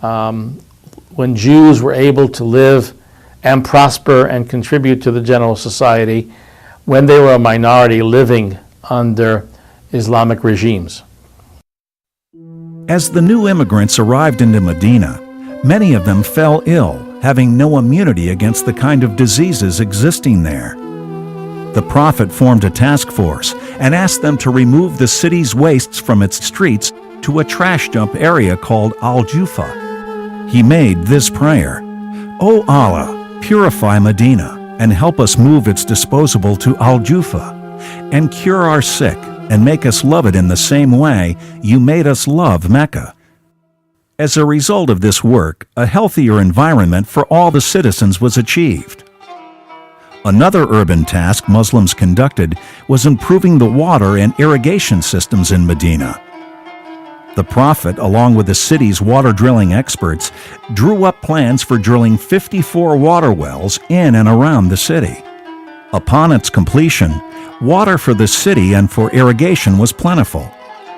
When Jews were able to live and prosper and contribute to the general society when they were a minority living under Islamic regimes. As the new immigrants arrived into Medina, many of them fell ill, having no immunity against the kind of diseases existing there. The Prophet formed a task force and asked them to remove the city's wastes from its streets to a trash dump area called Al-Jufa. He made this prayer, "O Allah, purify Medina and help us move its disposable to Al-Jufa, and cure our sick and make us love it in the same way you made us love Mecca." As a result of this work, a healthier environment for all the citizens was achieved. Another urban task Muslims conducted was improving the water and irrigation systems in Medina. The Prophet, along with the city's water drilling experts, drew up plans for drilling 54 water wells in and around the city. Upon its completion, water for the city and for irrigation was plentiful.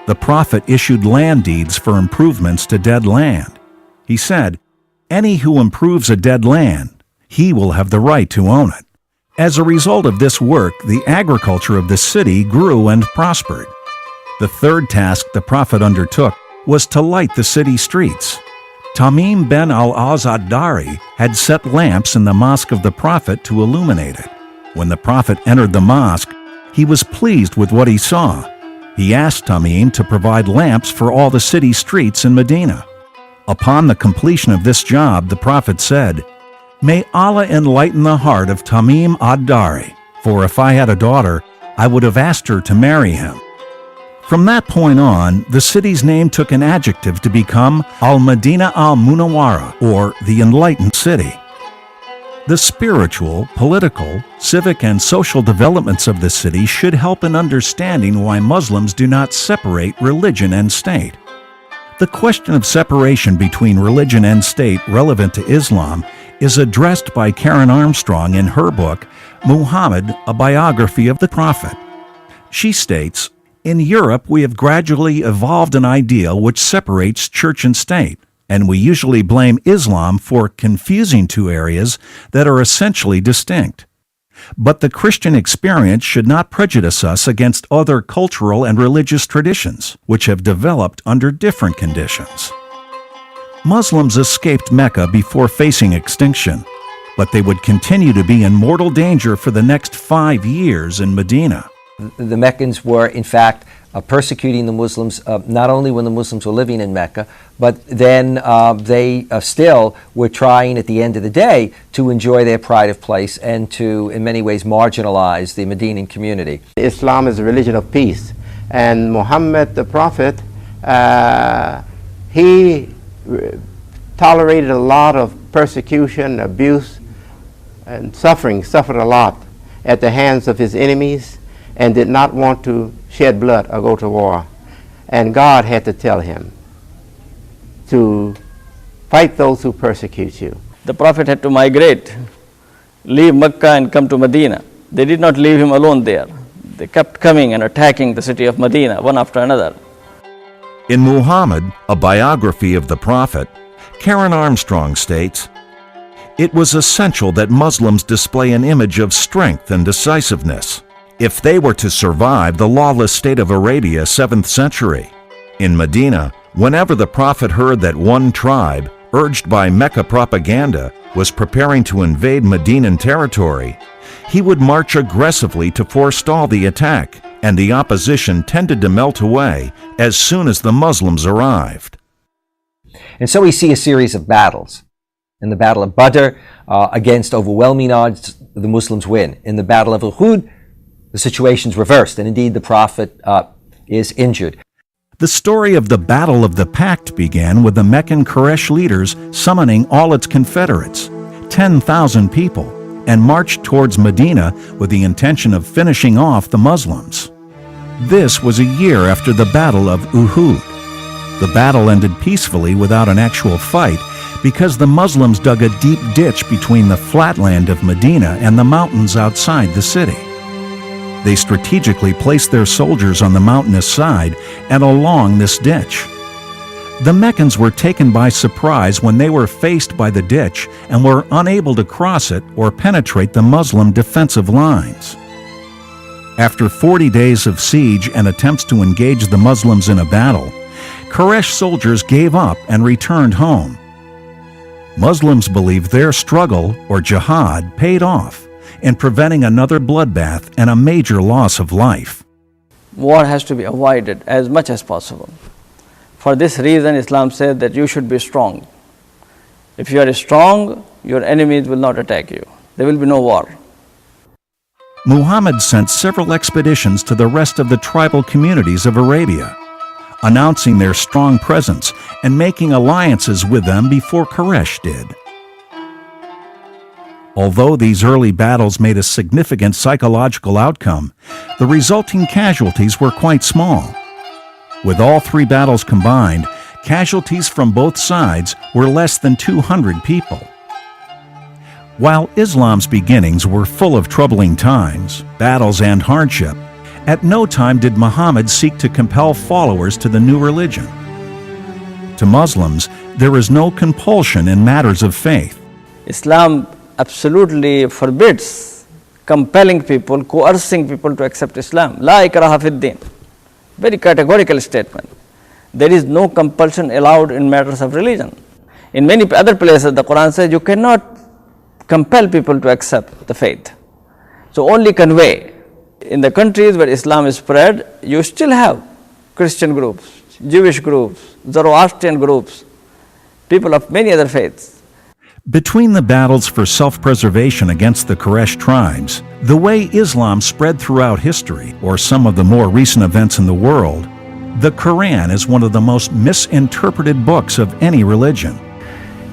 The Prophet issued land deeds for improvements to dead land. He said, "Any who improves a dead land, he will have the right to own it." As a result of this work, the agriculture of the city grew and prospered. The third task the Prophet undertook was to light the city streets. Tamim ben al-Azad-Dari had set lamps in the mosque of the Prophet to illuminate it. When the Prophet entered the mosque, he was pleased with what he saw. He asked Tamim to provide lamps for all the city streets in Medina. Upon the completion of this job, the Prophet said, "May Allah enlighten the heart of Tamim ad-Dari, for if I had a daughter, I would have asked her to marry him. From that point on, the city's name took an adjective to become Al-Madina al-Munawwara, or the Enlightened City. The spiritual, political, civic, and social developments of the city should help in understanding why Muslims do not separate religion and state. The question of separation between religion and state relevant to Islam is addressed by Karen Armstrong in her book, Muhammad, A Biography of the Prophet. She states, "In Europe, we have gradually evolved an ideal which separates church and state, and we usually blame Islam for confusing two areas that are essentially distinct. But the Christian experience should not prejudice us against other cultural and religious traditions, which have developed under different conditions." Muslims escaped Mecca before facing extinction, but they would continue to be in mortal danger for the next 5 years in Medina. The Meccans were, in fact, persecuting the Muslims not only when the Muslims were living in Mecca, but then they still were trying at the end of the day to enjoy their pride of place and to, in many ways, marginalize the Medinan community. Islam is a religion of peace, and Muhammad, the Prophet, he tolerated a lot of persecution, abuse, and suffered a lot at the hands of his enemies, and did not want to shed blood or go to war. And God had to tell him to fight those who persecute you. The Prophet had to migrate, leave Mecca and come to Medina. They did not leave him alone there. They kept coming and attacking the city of Medina, one after another. In Muhammad, A Biography of the Prophet, Karen Armstrong states, "It was essential that Muslims display an image of strength and decisiveness if they were to survive the lawless state of Arabia 7th century. In Medina, whenever the Prophet heard that one tribe, urged by Mecca propaganda, was preparing to invade Medinan territory, he would march aggressively to forestall the attack, and the opposition tended to melt away as soon as the Muslims arrived." And so we see a series of battles. In the Battle of Badr, against overwhelming odds, the Muslims win. In the Battle of Uhud, the situation's reversed, and indeed the Prophet is injured. The story of the Battle of the Pact began with the Meccan Quraysh leaders summoning all its confederates, 10,000 people, and marched towards Medina with the intention of finishing off the Muslims. This was a year after the Battle of Uhud. The battle ended peacefully without an actual fight because the Muslims dug a deep ditch between the flatland of Medina and the mountains outside the city. They strategically placed their soldiers on the mountainous side and along this ditch. The Meccans were taken by surprise when they were faced by the ditch and were unable to cross it or penetrate the Muslim defensive lines. After 40 days of siege and attempts to engage the Muslims in a battle, Quraysh soldiers gave up and returned home. Muslims believe their struggle, or jihad, paid off in preventing another bloodbath and a major loss of life. War has to be avoided as much as possible. For this reason, Islam says that you should be strong. If you are strong, your enemies will not attack you. There will be no war. Muhammad sent several expeditions to the rest of the tribal communities of Arabia, announcing their strong presence and making alliances with them before Quraysh did. Although these early battles made a significant psychological outcome, the resulting casualties were quite small. With all three battles combined, casualties from both sides were less than 200 people. While Islam's beginnings were full of troubling times, battles, and hardship, at no time did Muhammad seek to compel followers to the new religion. To Muslims, there is no compulsion in matters of faith. Islam absolutely forbids compelling people, coercing people to accept Islam. La ikraha fid din. Very categorical statement. There is no compulsion allowed in matters of religion. In many other places, the Quran says you cannot compel people to accept the faith. So only convey. In the countries where Islam is spread, you still have Christian groups, Jewish groups, Zoroastrian groups, people of many other faiths. Between the battles for self-preservation against the Quraysh tribes, the way Islam spread throughout history, or some of the more recent events in the world, the Quran is one of the most misinterpreted books of any religion.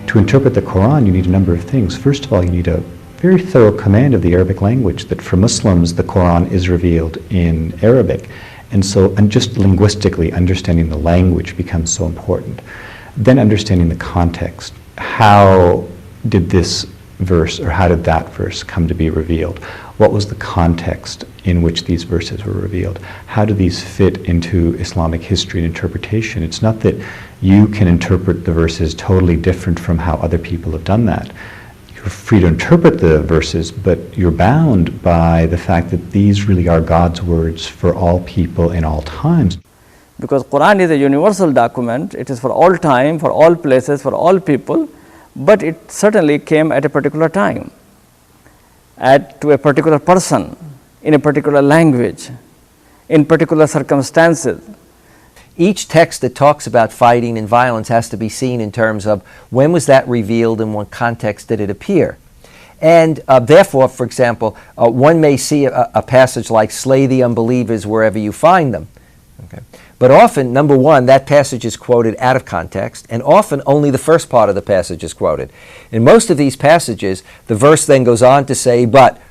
To interpret the Quran, you need a number of things. First of all, you need a very thorough command of the Arabic language, that for Muslims, the Quran is revealed in Arabic. And just linguistically, understanding the language becomes so important. Then understanding the context. How did this verse, or how did that verse come to be revealed? What was the context in which these verses were revealed? How do these fit into Islamic history and interpretation? It's not that you can interpret the verses totally different from how other people have done that. You're free to interpret the verses, but you're bound by the fact that these really are God's words for all people in all times. Because Quran is a universal document, it is for all time, for all places, for all people, but it certainly came at a particular time, to a particular person, in a particular language, in particular circumstances. Each text that talks about fighting and violence has to be seen in terms of when was that revealed, in what context did it appear. And therefore, for example, one may see a passage like, slay the unbelievers wherever you find them. Okay. But often, number one, that passage is quoted out of context, and often only the first part of the passage is quoted. In most of these passages, the verse then goes on to say, but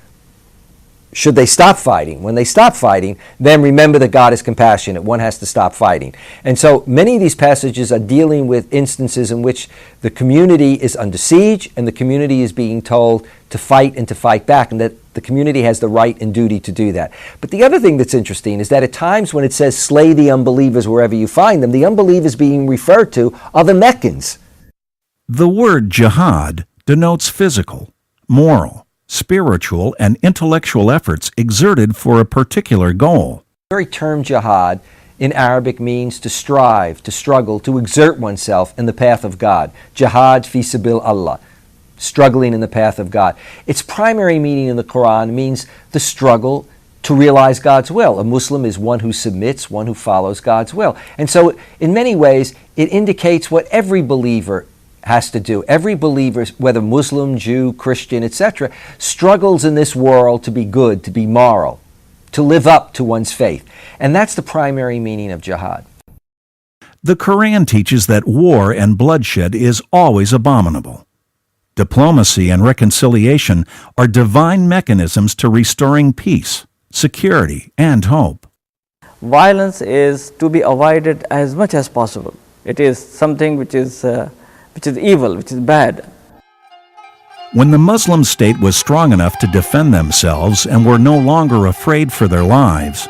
should they stop fighting? When they stop fighting, then remember that God is compassionate. One has to stop fighting. And so many of these passages are dealing with instances in which the community is under siege and the community is being told to fight and to fight back, and that the community has the right and duty to do that. But the other thing that's interesting is that at times when it says slay the unbelievers wherever you find them, the unbelievers being referred to are the Meccans. The word jihad denotes physical, moral, spiritual, and intellectual efforts exerted for a particular goal. The very term jihad in Arabic means to strive, to struggle, to exert oneself in the path of God. Jihad fi sabil Allah, struggling in the path of God. Its primary meaning in the Quran means the struggle to realize God's will. A Muslim is one who submits, one who follows God's will. And so in many ways, it indicates what every believer has to do. Every believer, whether Muslim, Jew, Christian, etc., struggles in this world to be good, to be moral, to live up to one's faith. And that's the primary meaning of jihad. The Quran teaches that war and bloodshed is always abominable. Diplomacy and reconciliation are divine mechanisms to restoring peace, security, and hope. Violence is to be avoided as much as possible. It is something which is evil, which is bad. When the Muslim state was strong enough to defend themselves and were no longer afraid for their lives,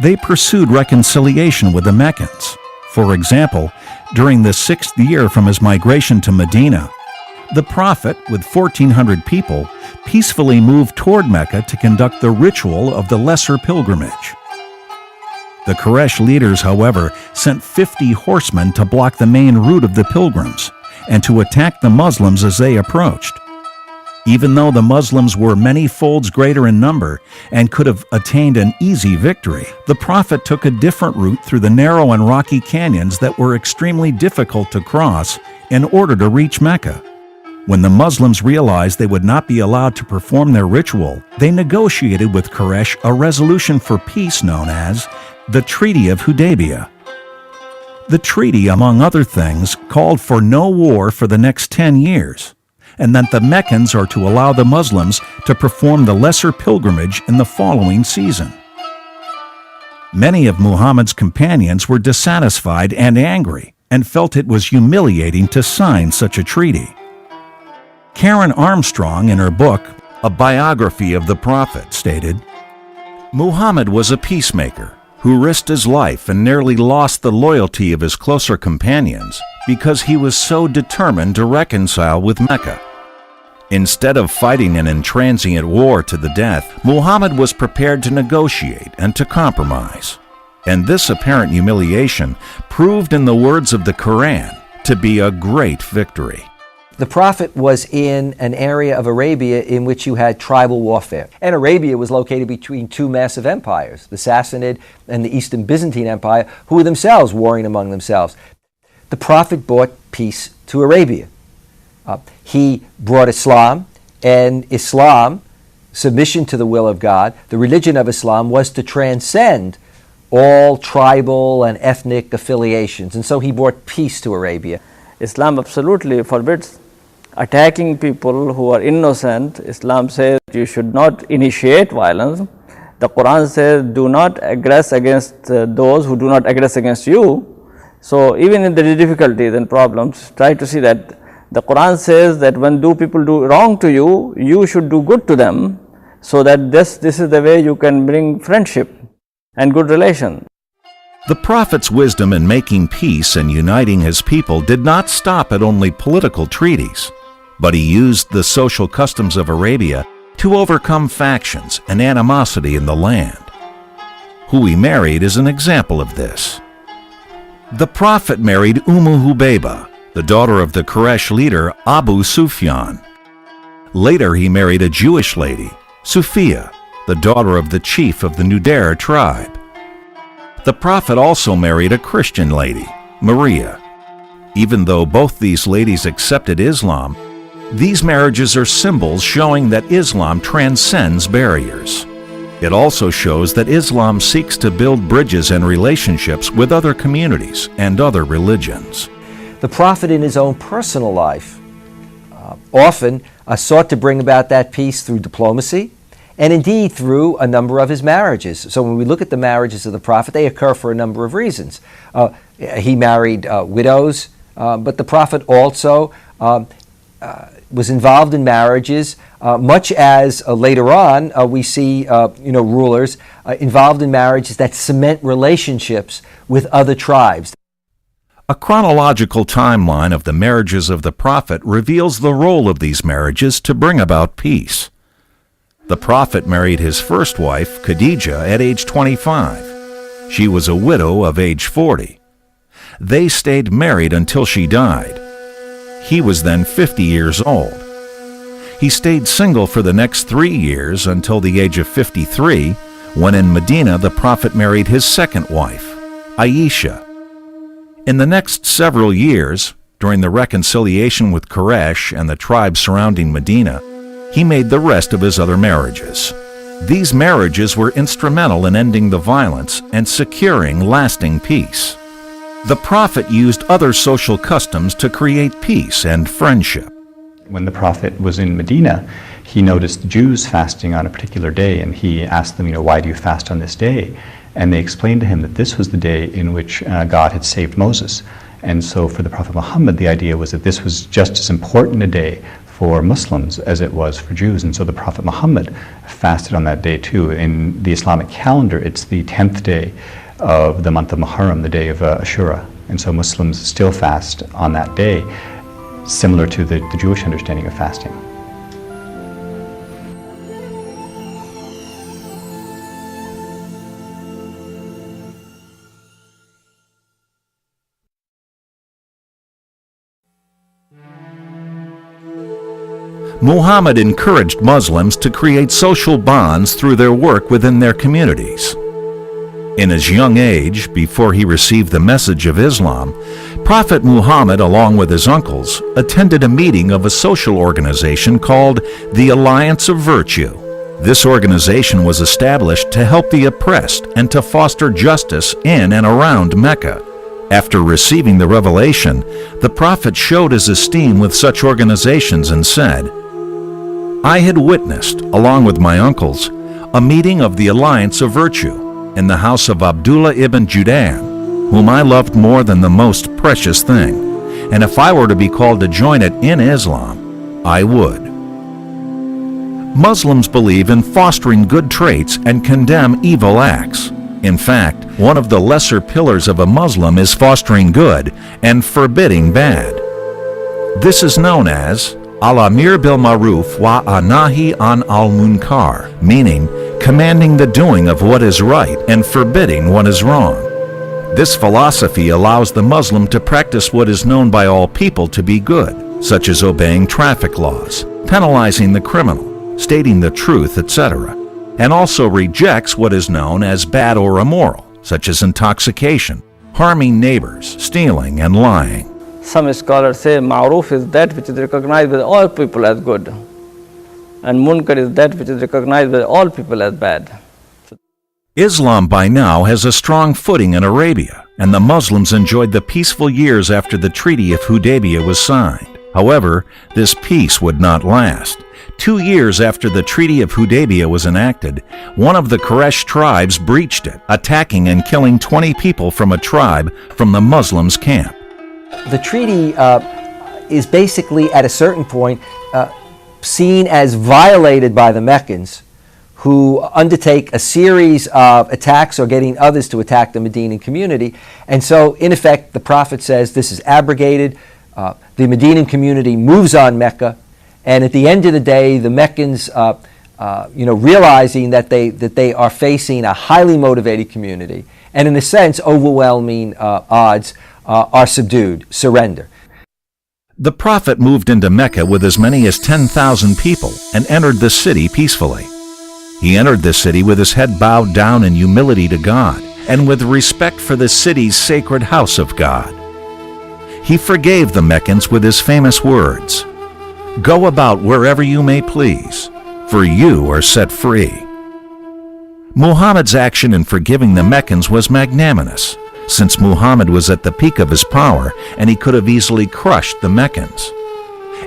they pursued reconciliation with the Meccans. For example, during the 6th year from his migration to Medina, the Prophet, with 1,400 people, peacefully moved toward Mecca to conduct the ritual of the Lesser Pilgrimage. The Quraysh leaders, however, sent 50 horsemen to block the main route of the pilgrims and to attack the Muslims as they approached. Even though the Muslims were many folds greater in number and could have attained an easy victory, the Prophet took a different route through the narrow and rocky canyons that were extremely difficult to cross in order to reach Mecca. When the Muslims realized they would not be allowed to perform their ritual, they negotiated with Quraysh a resolution for peace known as the Treaty of Hudaybiyah. The treaty, among other things, called for no war for the next 10 years, and that the Meccans are to allow the Muslims to perform the Lesser Pilgrimage in the following season. Many of Muhammad's companions were dissatisfied and angry, and felt it was humiliating to sign such a treaty. Karen Armstrong, in her book, A Biography of the Prophet, stated, "Muhammad was a peacemaker who risked his life and nearly lost the loyalty of his closer companions because he was so determined to reconcile with Mecca. Instead of fighting an intransient war to the death, Muhammad was prepared to negotiate and to compromise. And this apparent humiliation proved, in the words of the Quran, to be a great victory." The Prophet was in an area of Arabia in which you had tribal warfare. And Arabia was located between two massive empires, the Sassanid and the Eastern Byzantine Empire, who were themselves warring among themselves. The Prophet brought peace to Arabia. he brought Islam, and Islam, submission to the will of God, the religion of Islam was to transcend all tribal and ethnic affiliations. And so he brought peace to Arabia. Islam absolutely forbids attacking people who are innocent. Islam says you should not initiate violence. The Quran says do not aggress against those who do not aggress against you. So even in the difficulties and problems, try to see that the Quran says that when people do wrong to you, you should do good to them, so that this is the way you can bring friendship and good relation. The Prophet's wisdom in making peace and uniting his people did not stop at only political treaties, but he used the social customs of Arabia to overcome factions and animosity in the land. Who he married is an example of this. The Prophet married Hubayba, the daughter of the Quraysh leader Abu Sufyan. Later he married a Jewish lady, Sufiya, the daughter of the chief of the Nudair tribe. The Prophet also married a Christian lady, Maria. Even though both these ladies accepted Islam, these marriages are symbols showing that Islam transcends barriers. It also shows that Islam seeks to build bridges and relationships with other communities and other religions. The Prophet in his own personal life often sought to bring about that peace through diplomacy, and indeed through a number of his marriages. So when we look at the marriages of the Prophet, they occur for a number of reasons. He married widows, but the Prophet also was involved in marriages, much as later on we see rulers involved in marriages that cement relationships with other tribes. A chronological timeline of the marriages of the Prophet reveals the role of these marriages to bring about peace. The Prophet married his first wife, Khadijah, at age 25. She was a widow of age 40. They stayed married until she died. He was then 50 years old. He stayed single for the next 3 years until the age of 53, when in Medina the Prophet married his second wife, Aisha. In the next several years, during the reconciliation with Quraysh and the tribes surrounding Medina, he made the rest of his other marriages. These marriages were instrumental in ending the violence and securing lasting peace. The Prophet used other social customs to create peace and friendship. When the Prophet was in Medina, he noticed Jews fasting on a particular day, and he asked them, why do you fast on this day? And they explained to him that this was the day in which God had saved Moses. And so for the Prophet Muhammad, the idea was that this was just as important a day for Muslims as it was for Jews. And so the Prophet Muhammad fasted on that day too. In the Islamic calendar, it's the 10th day of the month of Muharram, the day of Ashura. And so Muslims still fast on that day, similar to the Jewish understanding of fasting. Muhammad encouraged Muslims to create social bonds through their work within their communities. In his young age, before he received the message of Islam, Prophet Muhammad, along with his uncles, attended a meeting of a social organization called the Alliance of Virtue. This organization was established to help the oppressed and to foster justice in and around Mecca. After receiving the revelation, the Prophet showed his esteem with such organizations and said, "I had witnessed, along with my uncles, a meeting of the Alliance of Virtue in the house of Abdullah ibn Judan, whom I loved more than the most precious thing, and if I were to be called to join it in Islam, I would." Muslims believe in fostering good traits and condemn evil acts. In fact, one of the lesser pillars of a Muslim is fostering good and forbidding bad. This is known as al-amir bil ma'ruf wa anahi an al-munkar, meaning commanding the doing of what is right and forbidding what is wrong. This philosophy allows the Muslim to practice what is known by all people to be good, such as obeying traffic laws, penalizing the criminal, stating the truth, etc., and also rejects what is known as bad or immoral, such as intoxication, harming neighbors, stealing, and lying. some scholars say ma'ruf is that which is recognized by all people as good, and munkar is that which is recognized by all people as bad. Islam by now has a strong footing in Arabia, and the Muslims enjoyed the peaceful years after the Treaty of Hudaybiyah was signed. However, this peace would not last. 2 years after the Treaty of Hudaybiyah was enacted, one of the Quraysh tribes breached it, attacking and killing 20 people from a tribe from the Muslims' camp. The treaty is basically, at a certain point, seen as violated by the Meccans, who undertake a series of attacks or getting others to attack the Medinan community. And so, in effect, the Prophet says this is abrogated. The Medinan community moves on Mecca. And at the end of the day, the Meccans, realizing that they are facing a highly motivated community, and in a sense, overwhelming odds, are subdued, surrender. The Prophet moved into Mecca with as many as 10,000 people and entered the city peacefully. He entered the city with his head bowed down in humility to God and with respect for the city's sacred house of God. He forgave the Meccans with his famous words, "Go about wherever you may please, for you are set free." Muhammad's action in forgiving the Meccans was magnanimous, since Muhammad was at the peak of his power and he could have easily crushed the Meccans.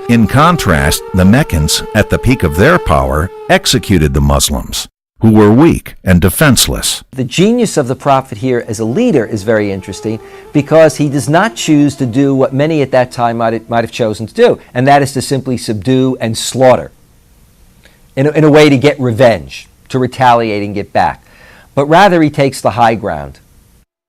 In contrast, the Meccans, at the peak of their power, executed the Muslims, who were weak and defenseless. The genius of the Prophet here as a leader is very interesting, because he does not choose to do what many at that time might have chosen to do, and that is to simply subdue and slaughter in a way to get revenge, to retaliate and get back. But rather he takes the high ground.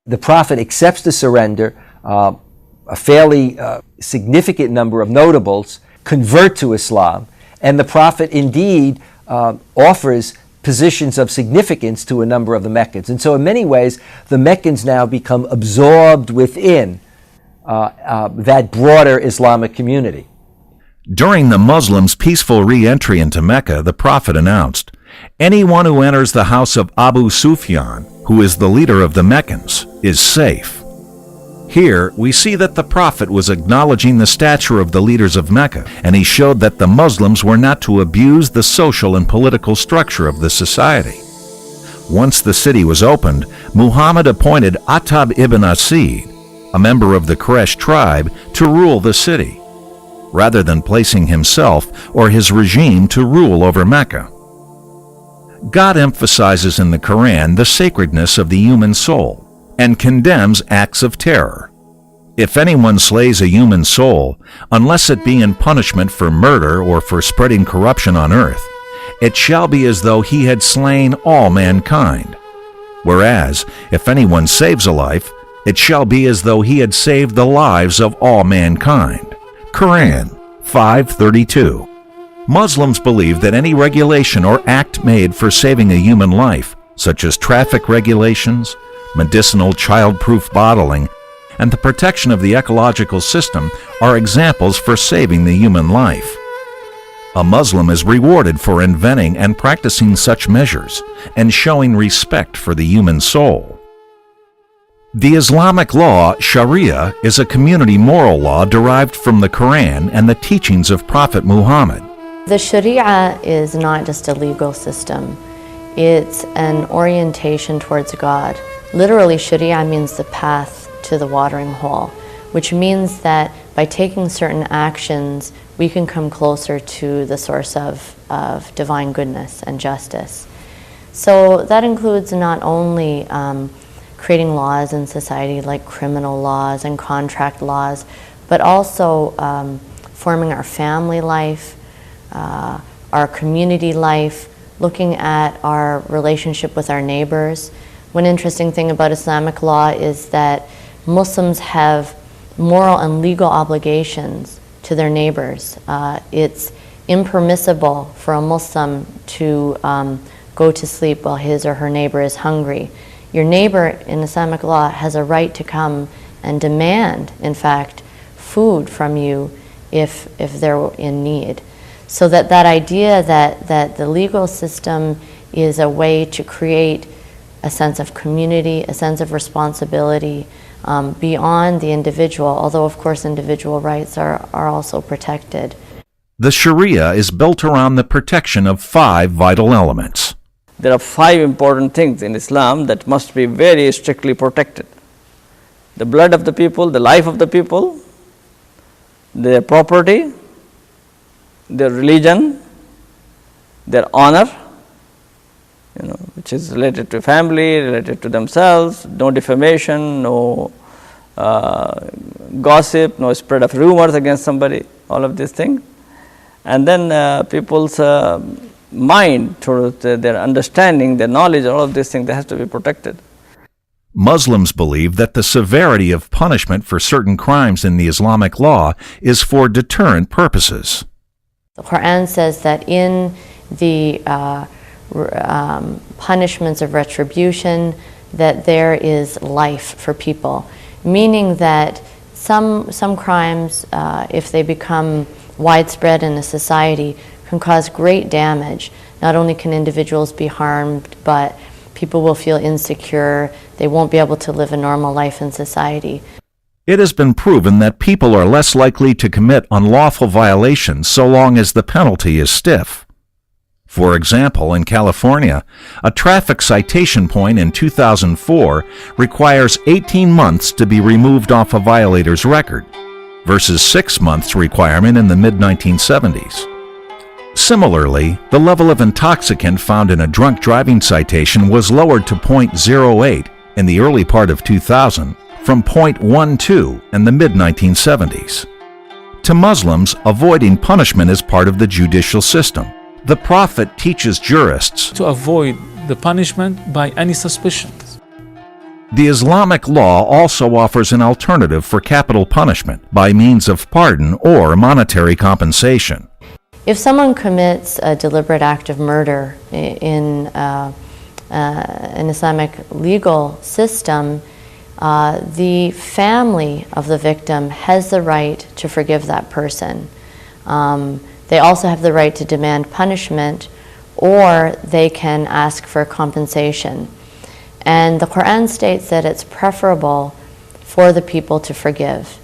The Prophet accepts the surrender. A fairly significant number of notables convert to Islam, and the Prophet indeed offers positions of significance to a number of the Meccans. And so in many ways, the Meccans now become absorbed within that broader Islamic community. During the Muslims' peaceful re-entry into Mecca, the Prophet announced, "Anyone who enters the house of Abu Sufyan, who is the leader of the Meccans, is safe." Here, we see that the Prophet was acknowledging the stature of the leaders of Mecca, and he showed that the Muslims were not to abuse the social and political structure of the society. Once the city was opened, Muhammad appointed Attab ibn Asid, a member of the Quraysh tribe, to rule the city, rather than placing himself or his regime to rule over Mecca. God emphasizes in the Quran the sacredness of the human soul and condemns acts of terror. If anyone slays a human soul, unless it be in punishment for murder or for spreading corruption on earth, it shall be as though he had slain all mankind. Whereas, if anyone saves a life, it shall be as though he had saved the lives of all mankind. Quran 5:32. Muslims believe that any regulation or act made for saving a human life, such as traffic regulations, medicinal child-proof bottling, and the protection of the ecological system, are examples for saving the human life. A Muslim is rewarded for inventing and practicing such measures and showing respect for the human soul. The Islamic law, Sharia, is a community moral law derived from the Quran and the teachings of Prophet Muhammad. The Sharia is not just a legal system. It's an orientation towards God. Literally, Sharia means the path to the watering hole, which means that by taking certain actions, we can come closer to the source of divine goodness and justice. So that includes not only creating laws in society like criminal laws and contract laws, but also forming our family life, our community life, looking at our relationship with our neighbors. One interesting thing about Islamic law is that Muslims have moral and legal obligations to their neighbors. It's impermissible for a Muslim to go to sleep while his or her neighbor is hungry. Your neighbor in Islamic law has a right to come and demand, in fact, food from you if they're in need. So that idea that the legal system is a way to create a sense of community, a sense of responsibility, beyond the individual, although of course individual rights are also protected. The Sharia is built around the protection of 5 vital elements. There are 5 important things in Islam that must be very strictly protected. The blood of the people, the life of the people, their property, their religion, their honor, which is related to family, related to themselves, no defamation, no gossip, no spread of rumors against somebody, all of these things. And then people's mind, through their understanding, their knowledge, all of these things, they have to be protected. Muslims believe that the severity of punishment for certain crimes in the Islamic law is for deterrent purposes. The Quran says that in the punishments of retribution, that there is life for people, meaning that some crimes, if they become widespread in a society, can cause great damage. Not only can individuals be harmed, but people will feel insecure. They won't be able to live a normal life in society. It has been proven that people are less likely to commit unlawful violations so long as the penalty is stiff. For example, in California, a traffic citation point in 2004 requires 18 months to be removed off a violator's record, versus 6 months requirement in the mid-1970s. Similarly, the level of intoxicant found in a drunk driving citation was lowered to 0.08 in the early part of 2000 from 0.12 in the mid-1970s. To Muslims, avoiding punishment is part of the judicial system. The Prophet teaches jurists to avoid the punishment by any suspicions. The Islamic law also offers an alternative for capital punishment by means of pardon or monetary compensation. If someone commits a deliberate act of murder in an Islamic legal system, the family of the victim has the right to forgive that person. They also have the right to demand punishment, or they can ask for compensation. And the Quran states that it's preferable for the people to forgive.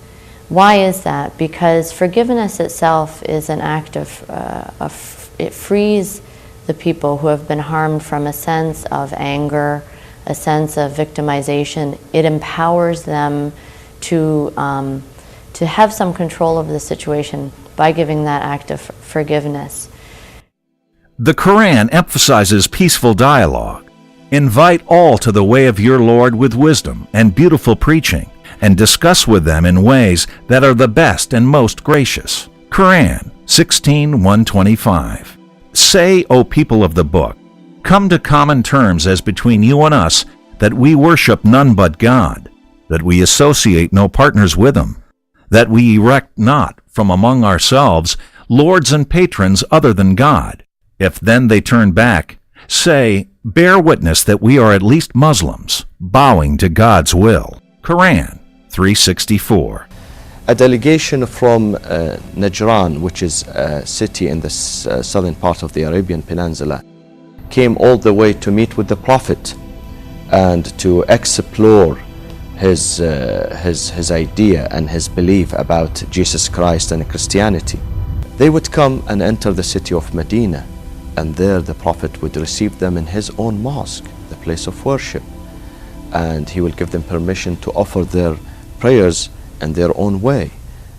Why is that? Because forgiveness itself is an act it frees the people who have been harmed from a sense of anger, a sense of victimization. It empowers them to have some control over the situation by giving that act of forgiveness. The Quran emphasizes peaceful dialogue. Invite all to the way of your Lord with wisdom and beautiful preaching, and discuss with them in ways that are the best and most gracious. Quran 16:125. Say, O people of the book, come to common terms as between you and us, that we worship none but God, that we associate no partners with him, that we erect not from among ourselves lords and patrons other than God. If then they turn back, say, bear witness that we are at least Muslims, bowing to God's will. Quran 364. A delegation from Najran, which is a city in the southern part of the Arabian Peninsula, came all the way to meet with the Prophet and to explore his idea and his belief about Jesus Christ and Christianity. They would come and enter the city of Medina, and there the Prophet would receive them in his own mosque, the place of worship, and he will give them permission to offer their prayers in their own way,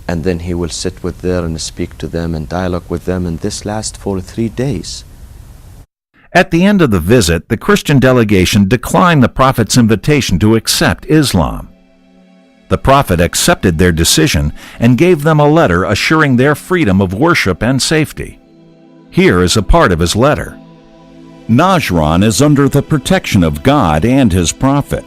and then he will sit with them and speak to them and dialogue with them, and this lasts for 3 days. At the end of the visit, the Christian delegation declined the Prophet's invitation to accept Islam. The Prophet accepted their decision and gave them a letter assuring their freedom of worship and safety. Here is a part of his letter. Najran is under the protection of God and his Prophet.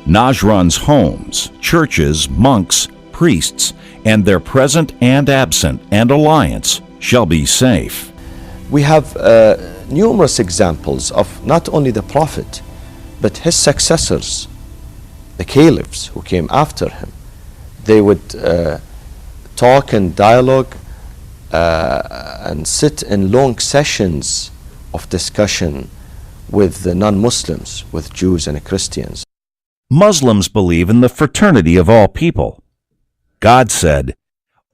Najran's homes, churches, monks, priests, and their present and absent and alliance shall be safe. We have numerous examples of not only the Prophet, but his successors, the caliphs who came after him. They would talk and dialogue and sit in long sessions of discussion with the non-Muslims, with Jews and Christians. Muslims believe in the fraternity of all people. God said,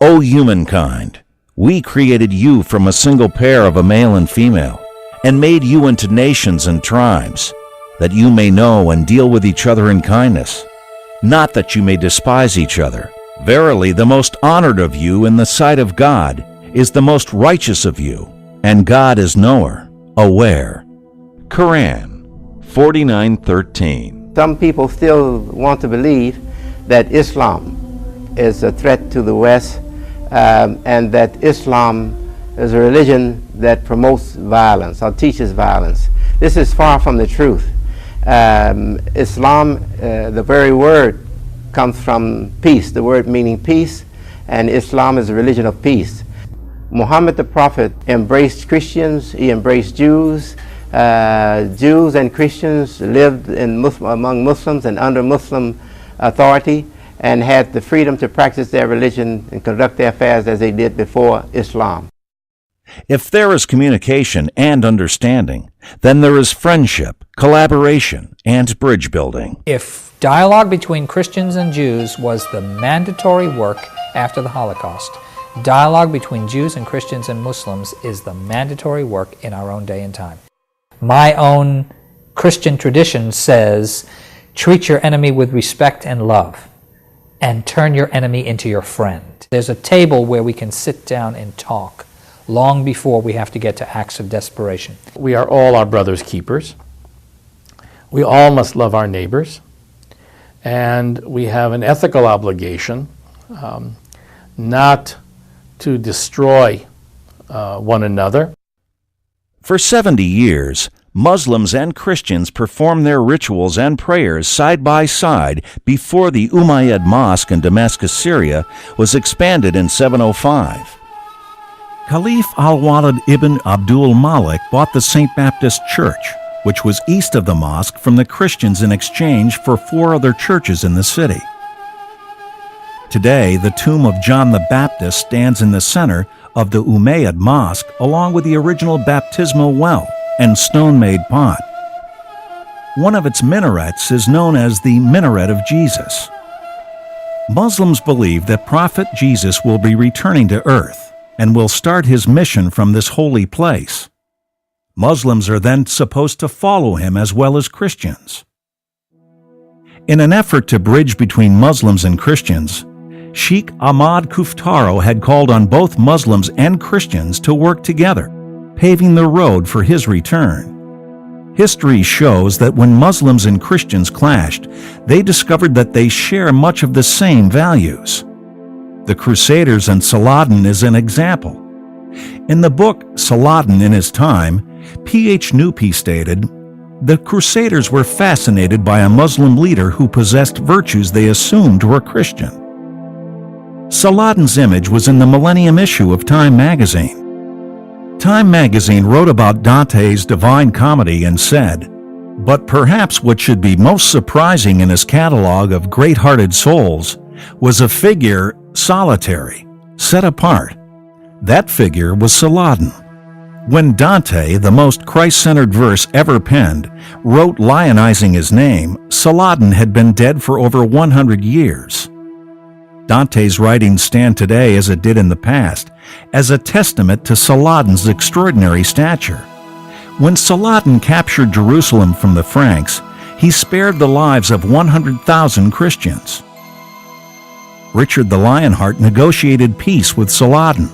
"O humankind, we created you from a single pair of a male and female, and made you into nations and tribes, that you may know and deal with each other in kindness, not that you may despise each other. Verily, the most honored of you in the sight of God is the most righteous of you, and God is knower, aware." Quran 49:13. Some people still want to believe that Islam is a threat to the West, and that Islam is a religion that promotes violence or teaches violence. This is far from the truth. Islam, the very word comes from peace, the word meaning peace, and Islam is a religion of peace. Muhammad the Prophet embraced Christians, he embraced Jews. Jews and Christians lived among Muslims and under Muslim authority, and had the freedom to practice their religion and conduct their affairs as they did before Islam. If there is communication and understanding, then there is friendship, collaboration, and bridge building. If dialogue between Christians and Jews was the mandatory work after the Holocaust, dialogue between Jews and Christians and Muslims is the mandatory work in our own day and time. My own Christian tradition says, treat your enemy with respect and love, and turn your enemy into your friend. There's a table where we can sit down and talk long before we have to get to acts of desperation. We are all our brother's keepers. We all must love our neighbors. And we have an ethical obligation not to destroy one another. For 70 years, Muslims and Christians performed their rituals and prayers side by side before the Umayyad Mosque in Damascus, Syria, was expanded in 705. Caliph al-Walid ibn Abdul Malik bought the St. Baptist Church, which was east of the mosque, from the Christians in exchange for 4 other churches in the city. Today, the tomb of John the Baptist stands in the center of the Umayyad Mosque, along with the original baptismal well and stone-made pot. One of its minarets is known as the Minaret of Jesus. Muslims believe that Prophet Jesus will be returning to earth and will start his mission from this holy place. Muslims are then supposed to follow him as well as Christians. In an effort to bridge between Muslims and Christians, Sheikh Ahmad Kuftaro had called on both Muslims and Christians to work together, paving the road for his return. History shows that when Muslims and Christians clashed, they discovered that they share much of the same values. The Crusaders and Saladin is an example. In the book Saladin in His Time, P.H. Nupi stated, "The Crusaders were fascinated by a Muslim leader who possessed virtues they assumed were Christian." Saladin's image was in the Millennium issue of Time magazine. Time magazine wrote about Dante's Divine Comedy and said, "But perhaps what should be most surprising in his catalog of great-hearted souls was a figure solitary, set apart. That figure was Saladin." When Dante, the most Christ-centered verse ever penned, wrote lionizing his name, Saladin had been dead for over 100 years. Dante's writings stand today, as it did in the past, as a testament to Saladin's extraordinary stature. When Saladin captured Jerusalem from the Franks, he spared the lives of 100,000 Christians. Richard the Lionheart negotiated peace with Saladin.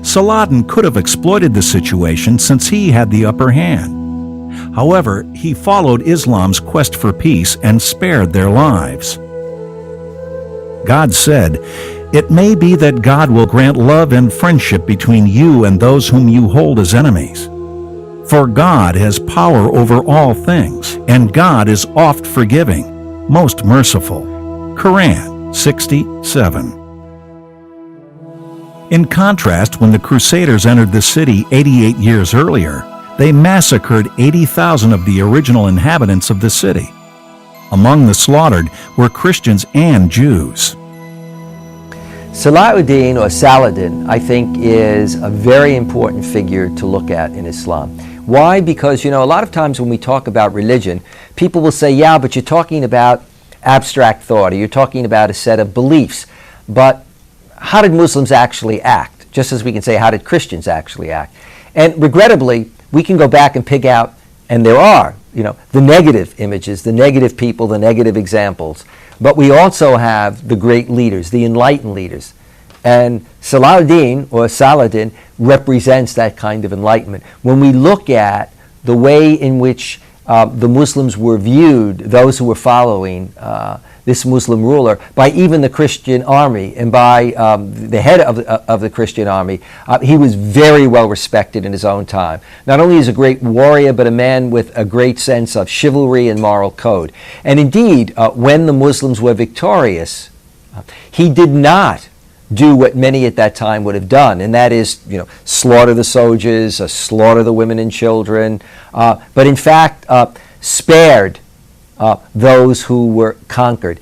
Saladin could have exploited the situation since he had the upper hand. However, he followed Islam's quest for peace and spared their lives. God said, "It may be that God will grant love and friendship between you and those whom you hold as enemies. For God has power over all things, and God is oft forgiving, most merciful." Quran 60:7. In contrast, when the Crusaders entered the city 88 years earlier, they massacred 80,000 of the original inhabitants of the city. Among the slaughtered were Christians and Jews. Salahuddin, or Saladin, I think is a very important figure to look at in Islam. Why? Because, you know, a lot of times when we talk about religion, people will say, yeah, but you're talking about abstract thought, or you're talking about a set of beliefs. But how did Muslims actually act? Just as we can say, how did Christians actually act? And regrettably, we can go back and pick out, and there are, you know, the negative images, the negative people, the negative examples. But we also have the great leaders, the enlightened leaders. And Saladin, or Saladin, represents that kind of enlightenment. When we look at the way in which the Muslims were viewed, those who were following this Muslim ruler, by even the Christian army and by the head of the Christian army, he was very well respected in his own time. Not only is a great warrior, but a man with a great sense of chivalry and moral code. And indeed, when the Muslims were victorious, he did not do what many at that time would have done, and that is, you know, slaughter the soldiers, slaughter the women and children, but in fact spared those who were conquered.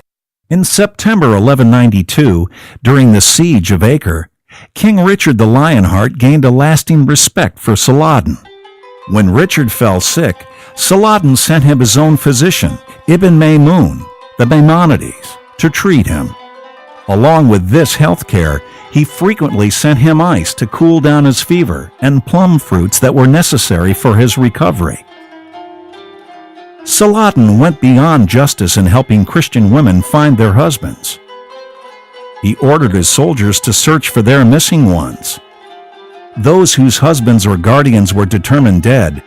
In September 1192, during the siege of Acre, King Richard the Lionheart gained a lasting respect for Saladin. When Richard fell sick, Saladin sent him his own physician, Ibn Maymun, the Maimonides, to treat him. Along with this health care, he frequently sent him ice to cool down his fever and plum fruits that were necessary for his recovery. Saladin went beyond justice in helping Christian women find their husbands. He ordered his soldiers to search for their missing ones. Those whose husbands or guardians were determined dead,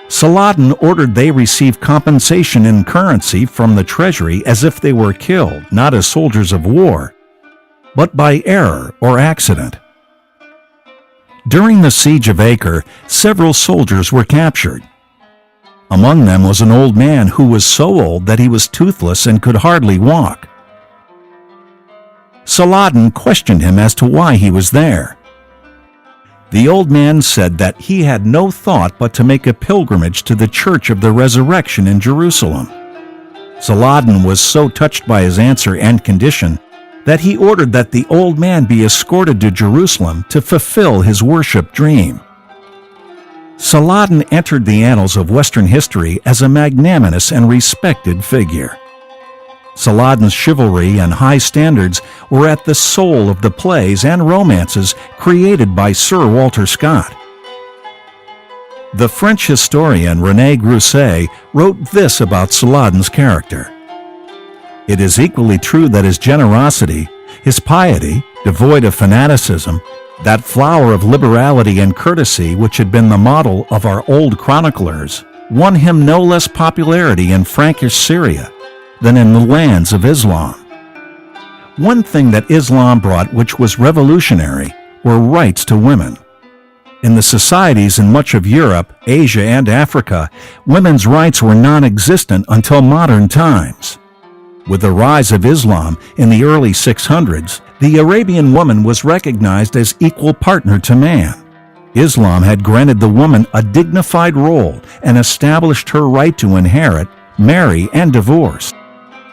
Saladin ordered they receive compensation in currency from the treasury as if they were killed, not as soldiers of war, but by error or accident. During the siege of Acre, several soldiers were captured. Among them was an old man who was so old that he was toothless and could hardly walk. Saladin questioned him as to why he was there. The old man said that he had no thought but to make a pilgrimage to the Church of the Resurrection in Jerusalem. Saladin was so touched by his answer and condition that he ordered that the old man be escorted to Jerusalem to fulfill his worship dream. Saladin entered the annals of Western history as a magnanimous and respected figure. Saladin's chivalry and high standards were at the soul of the plays and romances created by Sir Walter Scott. The French historian René Grousset wrote this about Saladin's character. It is equally true that his generosity, his piety, devoid of fanaticism, that flower of liberality and courtesy which had been the model of our old chroniclers, won him no less popularity in Frankish Syria than in the lands of Islam. One thing that Islam brought which was revolutionary were rights to women. In the societies in much of Europe, Asia, and Africa, women's rights were non-existent until modern times. With the rise of Islam in the early 600s, the Arabian woman was recognized as equal partner to man. Islam had granted the woman a dignified role and established her right to inherit, marry, and divorce.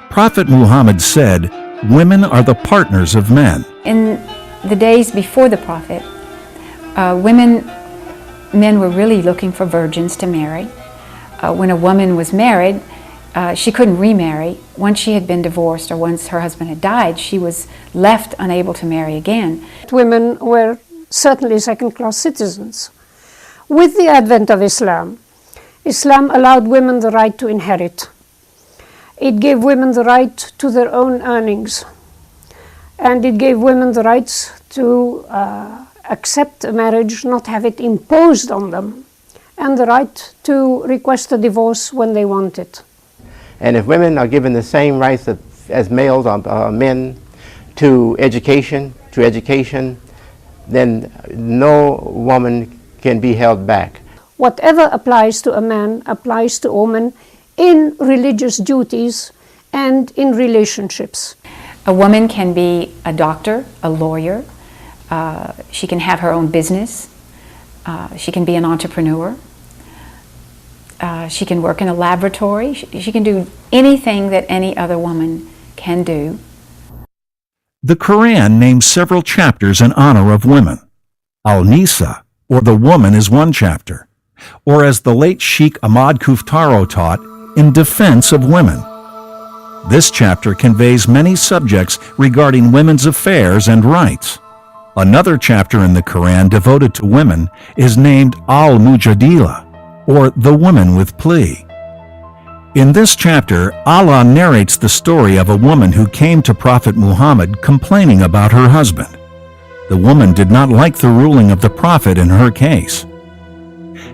Prophet Muhammad said, "Women are the partners of men." In the days before the Prophet, men were really looking for virgins to marry. When a woman was married, she couldn't remarry. Once she had been divorced or once her husband had died, she was left unable to marry again. Women were certainly second-class citizens. With the advent of Islam, Islam allowed women the right to inherit. It gave women the right to their own earnings, and it gave women the rights to accept a marriage, not have it imposed on them, and the right to request a divorce when they want it. And if women are given the same rights as males or men to education, then no woman can be held back. Whatever applies to a man applies to a woman in religious duties and in relationships. A woman can be a doctor, a lawyer, she can have her own business, she can be an entrepreneur, she can work in a laboratory, she can do anything that any other woman can do. The Quran names several chapters in honor of women. Al-Nisa, or the woman, is one chapter. or as the late Sheikh Ahmad Kuftaro taught, in defense of women. This chapter conveys many subjects regarding women's affairs and rights. Another chapter in the Quran devoted to women is named Al-Mujadila, or the woman with plea. In this chapter, Allah narrates the story of a woman who came to Prophet Muhammad complaining about her husband. The woman did not like the ruling of the Prophet in her case.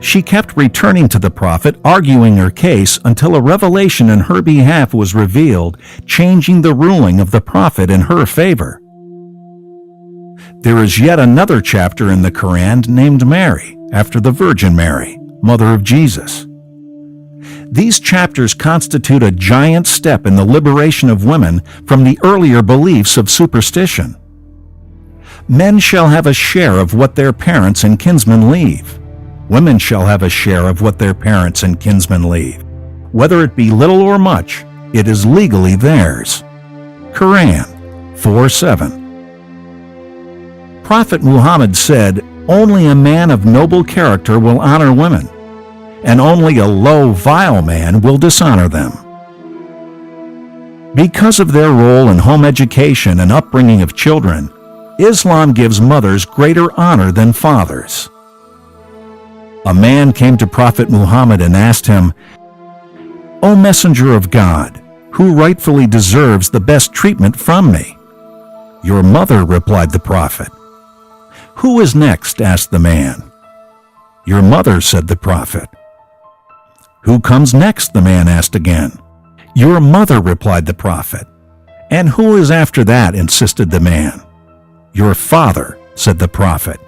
She kept returning to the Prophet, arguing her case until a revelation in her behalf was revealed, changing the ruling of the Prophet in her favor. There is yet another chapter in the Quran named Mary, after the Virgin Mary, mother of Jesus. These chapters constitute a giant step in the liberation of women from the earlier beliefs of superstition. Men shall have a share of what their parents and kinsmen leave. Women shall have a share of what their parents and kinsmen leave. Whether it be little or much, it is legally theirs. Quran 4:7. Prophet Muhammad said, "Only a man of noble character will honor women, and only a low, vile man will dishonor them." Because of their role in home education and upbringing of children, Islam gives mothers greater honor than fathers. A man came to Prophet Muhammad and asked him, "O Messenger of God, who rightfully deserves the best treatment from me?" "Your mother," replied the Prophet. "Who is next?" asked the man. "Your mother," said the Prophet. "Who comes next?" the man asked again. "Your mother," replied the Prophet. "And who is after that?" insisted the man. "Your father," said the Prophet.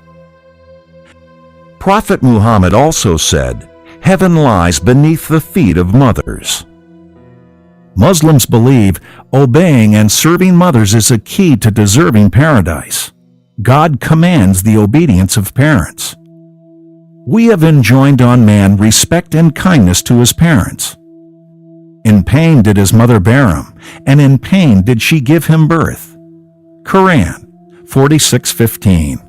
Prophet Muhammad also said, "Heaven lies beneath the feet of mothers." Muslims believe obeying and serving mothers is a key to deserving paradise. God commands the obedience of parents. We have enjoined on man respect and kindness to his parents. In pain did his mother bear him, and in pain did she give him birth. Quran 46:15.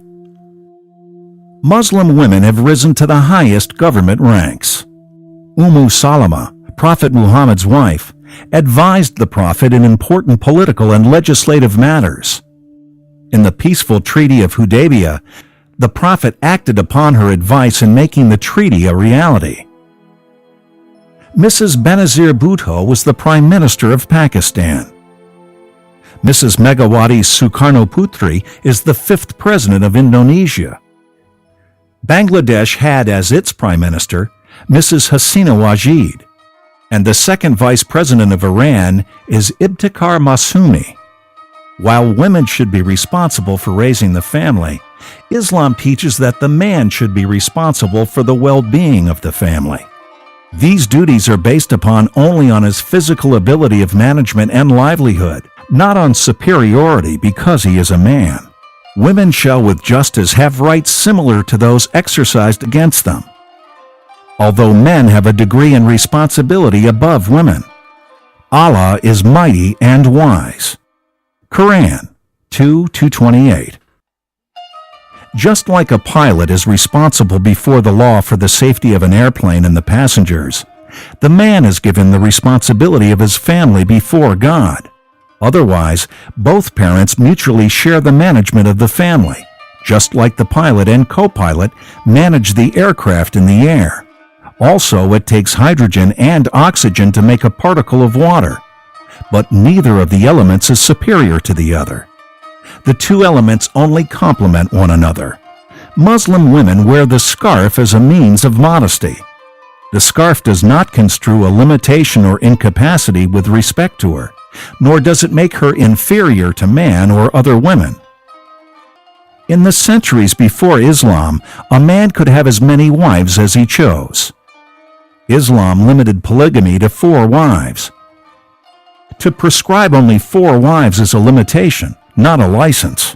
Muslim women have risen to the highest government ranks. Salama, Prophet Muhammad's wife, advised the Prophet in important political and legislative matters. In the peaceful Treaty of Hudaybiyah, the Prophet acted upon her advice in making the treaty a reality. Mrs. Benazir Bhutto was the Prime Minister of Pakistan. Mrs. Megawati Sukarnoputri is the 5th President of Indonesia. Bangladesh had as its Prime Minister Mrs. Hasina Wajid, and the 2nd Vice President of Iran is Ibtikhar Masumi. While women should be responsible for raising the family, Islam teaches that the man should be responsible for the well-being of the family. These duties are based upon only on his physical ability of management and livelihood, not on superiority because he is a man. Women shall with justice have rights similar to those exercised against them, although men have a degree and responsibility above women. Allah is mighty and wise. Quran 2:228. Just like a pilot is responsible before the law for the safety of an airplane and the passengers, the man is given the responsibility of his family before God. Otherwise, both parents mutually share the management of the family, just like the pilot and co-pilot manage the aircraft in the air. Also, it takes hydrogen and oxygen to make a particle of water, but neither of the elements is superior to the other. The two elements only complement one another. Muslim women wear the scarf as a means of modesty. The scarf does not construe a limitation or incapacity with respect to her, nor does it make her inferior to man or other women. In the centuries before Islam, a man could have as many wives as he chose. Islam limited polygamy to 4 wives. To prescribe only 4 wives is a limitation, not a license.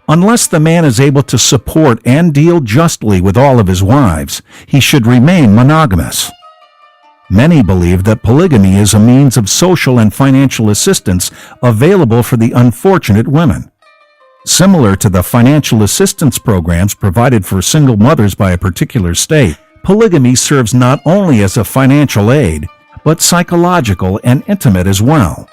Unless the man is able to support and deal justly with all of his wives, he should remain monogamous. Many believe that polygamy is a means of social and financial assistance available for the unfortunate women. Similar to the financial assistance programs provided for single mothers by a particular state, Polygamy serves not only as a financial aid, but psychological and intimate as well.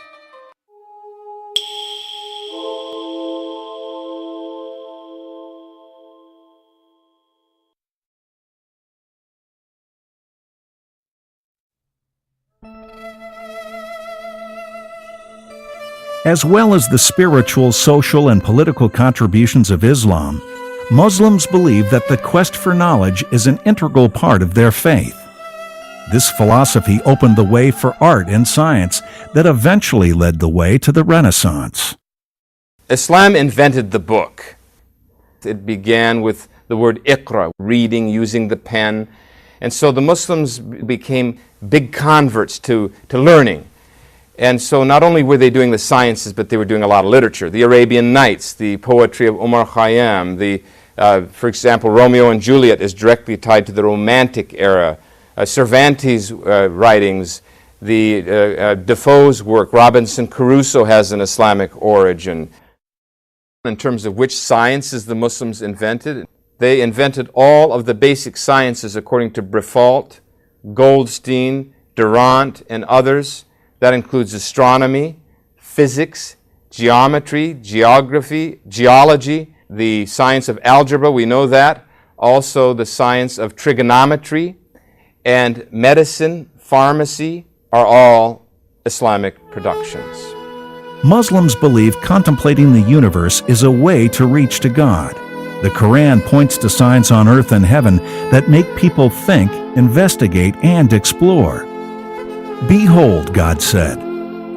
As well as the spiritual, social, and political contributions of Islam, Muslims believe that the quest for knowledge is an integral part of their faith. This philosophy opened the way for art and science that eventually led the way to the Renaissance. Islam invented the book. It began with the word iqra, reading, using the pen. And so the Muslims became big converts to learning. And so not only were they doing the sciences, but they were doing a lot of literature. The Arabian Nights, the poetry of Omar Khayyam, for example, Romeo and Juliet is directly tied to the Romantic era. Cervantes' writings, Defoe's work, Robinson Crusoe has an Islamic origin. In terms of which sciences the Muslims invented, they invented all of the basic sciences according to Brifault, Goldstein, Durant, and others. That includes astronomy, physics, geometry, geography, geology, the science of algebra, we know that, also the science of trigonometry, and medicine, pharmacy are all Islamic productions. Muslims believe contemplating the universe is a way to reach to God. The Quran points to signs on earth and heaven that make people think, investigate, and explore. Behold, God said,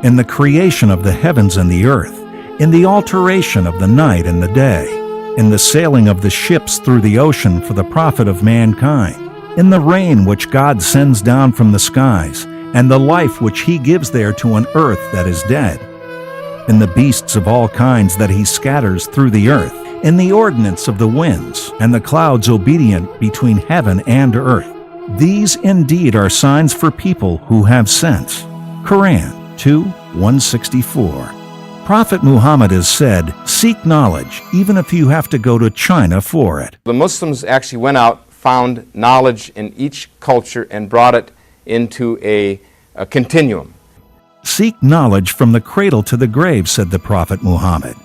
in the creation of the heavens and the earth, in the alteration of the night and the day, in the sailing of the ships through the ocean for the profit of mankind, in the rain which God sends down from the skies, and the life which He gives there to an earth that is dead, in the beasts of all kinds that He scatters through the earth, in the ordinance of the winds, and the clouds obedient between heaven and earth. These indeed are signs for people who have sense. Quran 2:164. Prophet Muhammad has said, seek knowledge, even if you have to go to China for it. The Muslims actually went out, found knowledge in each culture, and brought it into a continuum. Seek knowledge from the cradle to the grave, said the Prophet Muhammad.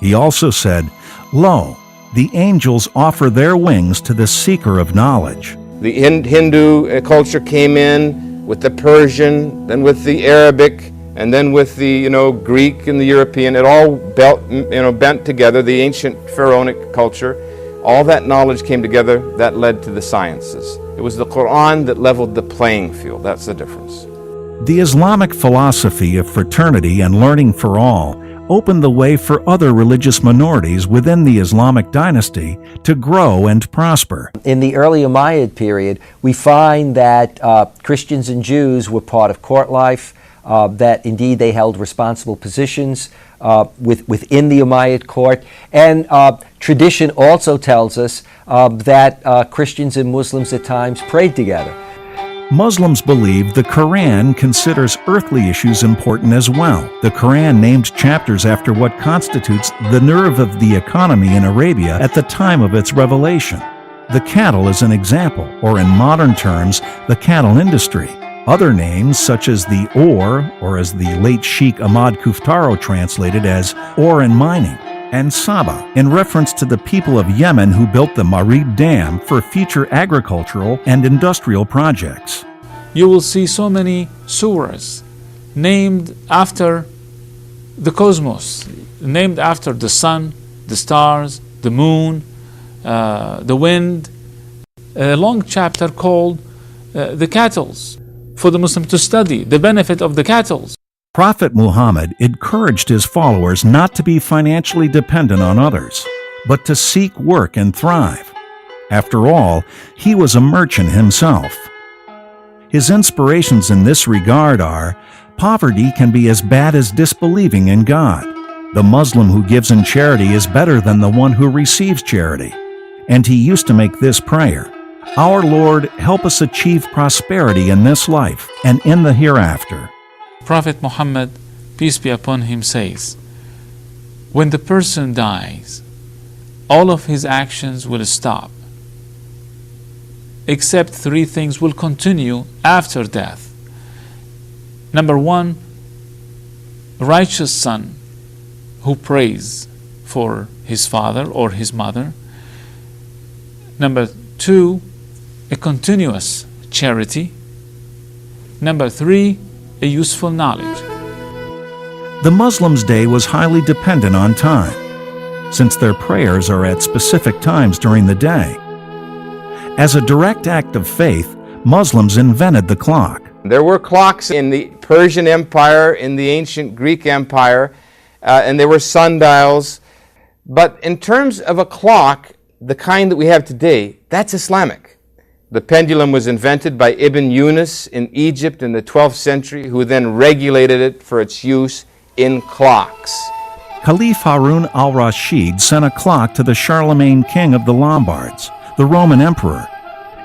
He also said, lo, the angels offer their wings to the seeker of knowledge. The Hindu culture came in with the Persian, then with the Arabic, and then with the Greek and the European. It all bent together, the ancient pharaonic culture. All that knowledge came together, that led to the sciences. It was the Quran that leveled the playing field. That's the difference. The Islamic philosophy of fraternity and learning for all opened the way for other religious minorities within the Islamic dynasty to grow and prosper. In the early Umayyad period, we find that Christians and Jews were part of court life, that indeed they held responsible positions within the Umayyad court. And tradition also tells us that Christians and Muslims at times prayed together. Muslims believe the Quran considers earthly issues important as well. The Quran named chapters after what constitutes the nerve of the economy in Arabia at the time of its revelation. The cattle is an example, or in modern terms, the cattle industry. Other names, such as the ore, or as the late Sheikh Ahmad Kuftaro translated as ore and mining, and Saba, in reference to the people of Yemen who built the Marib Dam for future agricultural and industrial projects. You will see so many surahs named after the cosmos, named after the sun, the stars, the moon, the wind. A long chapter called the cattle, for the Muslim to study the benefit of the cattle. Prophet Muhammad encouraged his followers not to be financially dependent on others, but to seek work and thrive. After all, he was a merchant himself. His inspirations in this regard are, poverty can be as bad as disbelieving in God. The Muslim who gives in charity is better than the one who receives charity. And he used to make this prayer, our Lord, help us achieve prosperity in this life and in the hereafter. Prophet Muhammad, peace be upon him, says, when the person dies, all of his actions will stop. except three things will continue after death. Number one, righteous son who prays for his father or his mother. Number two, a continuous charity. Number three, a useful knowledge. The Muslims' day was highly dependent on time, since their prayers are at specific times during the day. As a direct act of faith, Muslims invented the clock. There were clocks in the Persian Empire, in the ancient Greek Empire, and there were sundials. But in terms of a clock, the kind that we have today, that's Islamic. The pendulum was invented by Ibn Yunus in Egypt in the 12th century, who then regulated it for its use in clocks. Caliph Harun al-Rashid sent a clock to the Charlemagne king of the Lombards, the Roman emperor,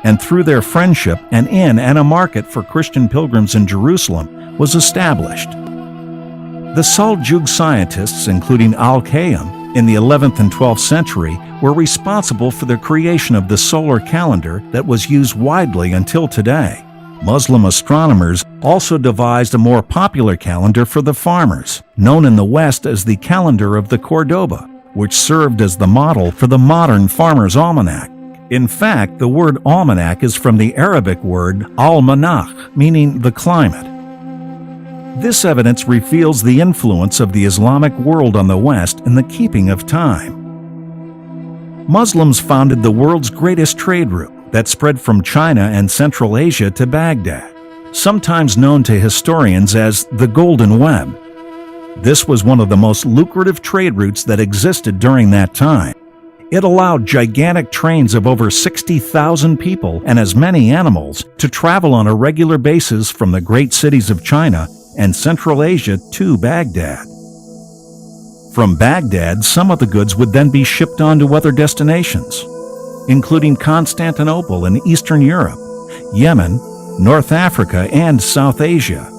and through their friendship, an inn and a market for Christian pilgrims in Jerusalem was established. The Seljuk scientists, including Al-Qayyum, in the 11th and 12th century, were responsible for the creation of the solar calendar that was used widely until today. Muslim astronomers also devised a more popular calendar for the farmers, known in the West as the Calendar of the Cordoba, which served as the model for the modern Farmer's Almanac. In fact, the word almanac is from the Arabic word al-manakh, meaning the climate. This evidence reveals the influence of the Islamic world on the West in the keeping of time. Muslims founded the world's greatest trade route that spread from China and Central Asia to Baghdad, sometimes known to historians as the Golden Web. This was one of the most lucrative trade routes that existed during that time. It allowed gigantic trains of over 60,000 people and as many animals to travel on a regular basis from the great cities of China and Central Asia to Baghdad. From Baghdad, some of the goods would then be shipped on to other destinations, including Constantinople in Eastern Europe, Yemen, North Africa, and South Asia.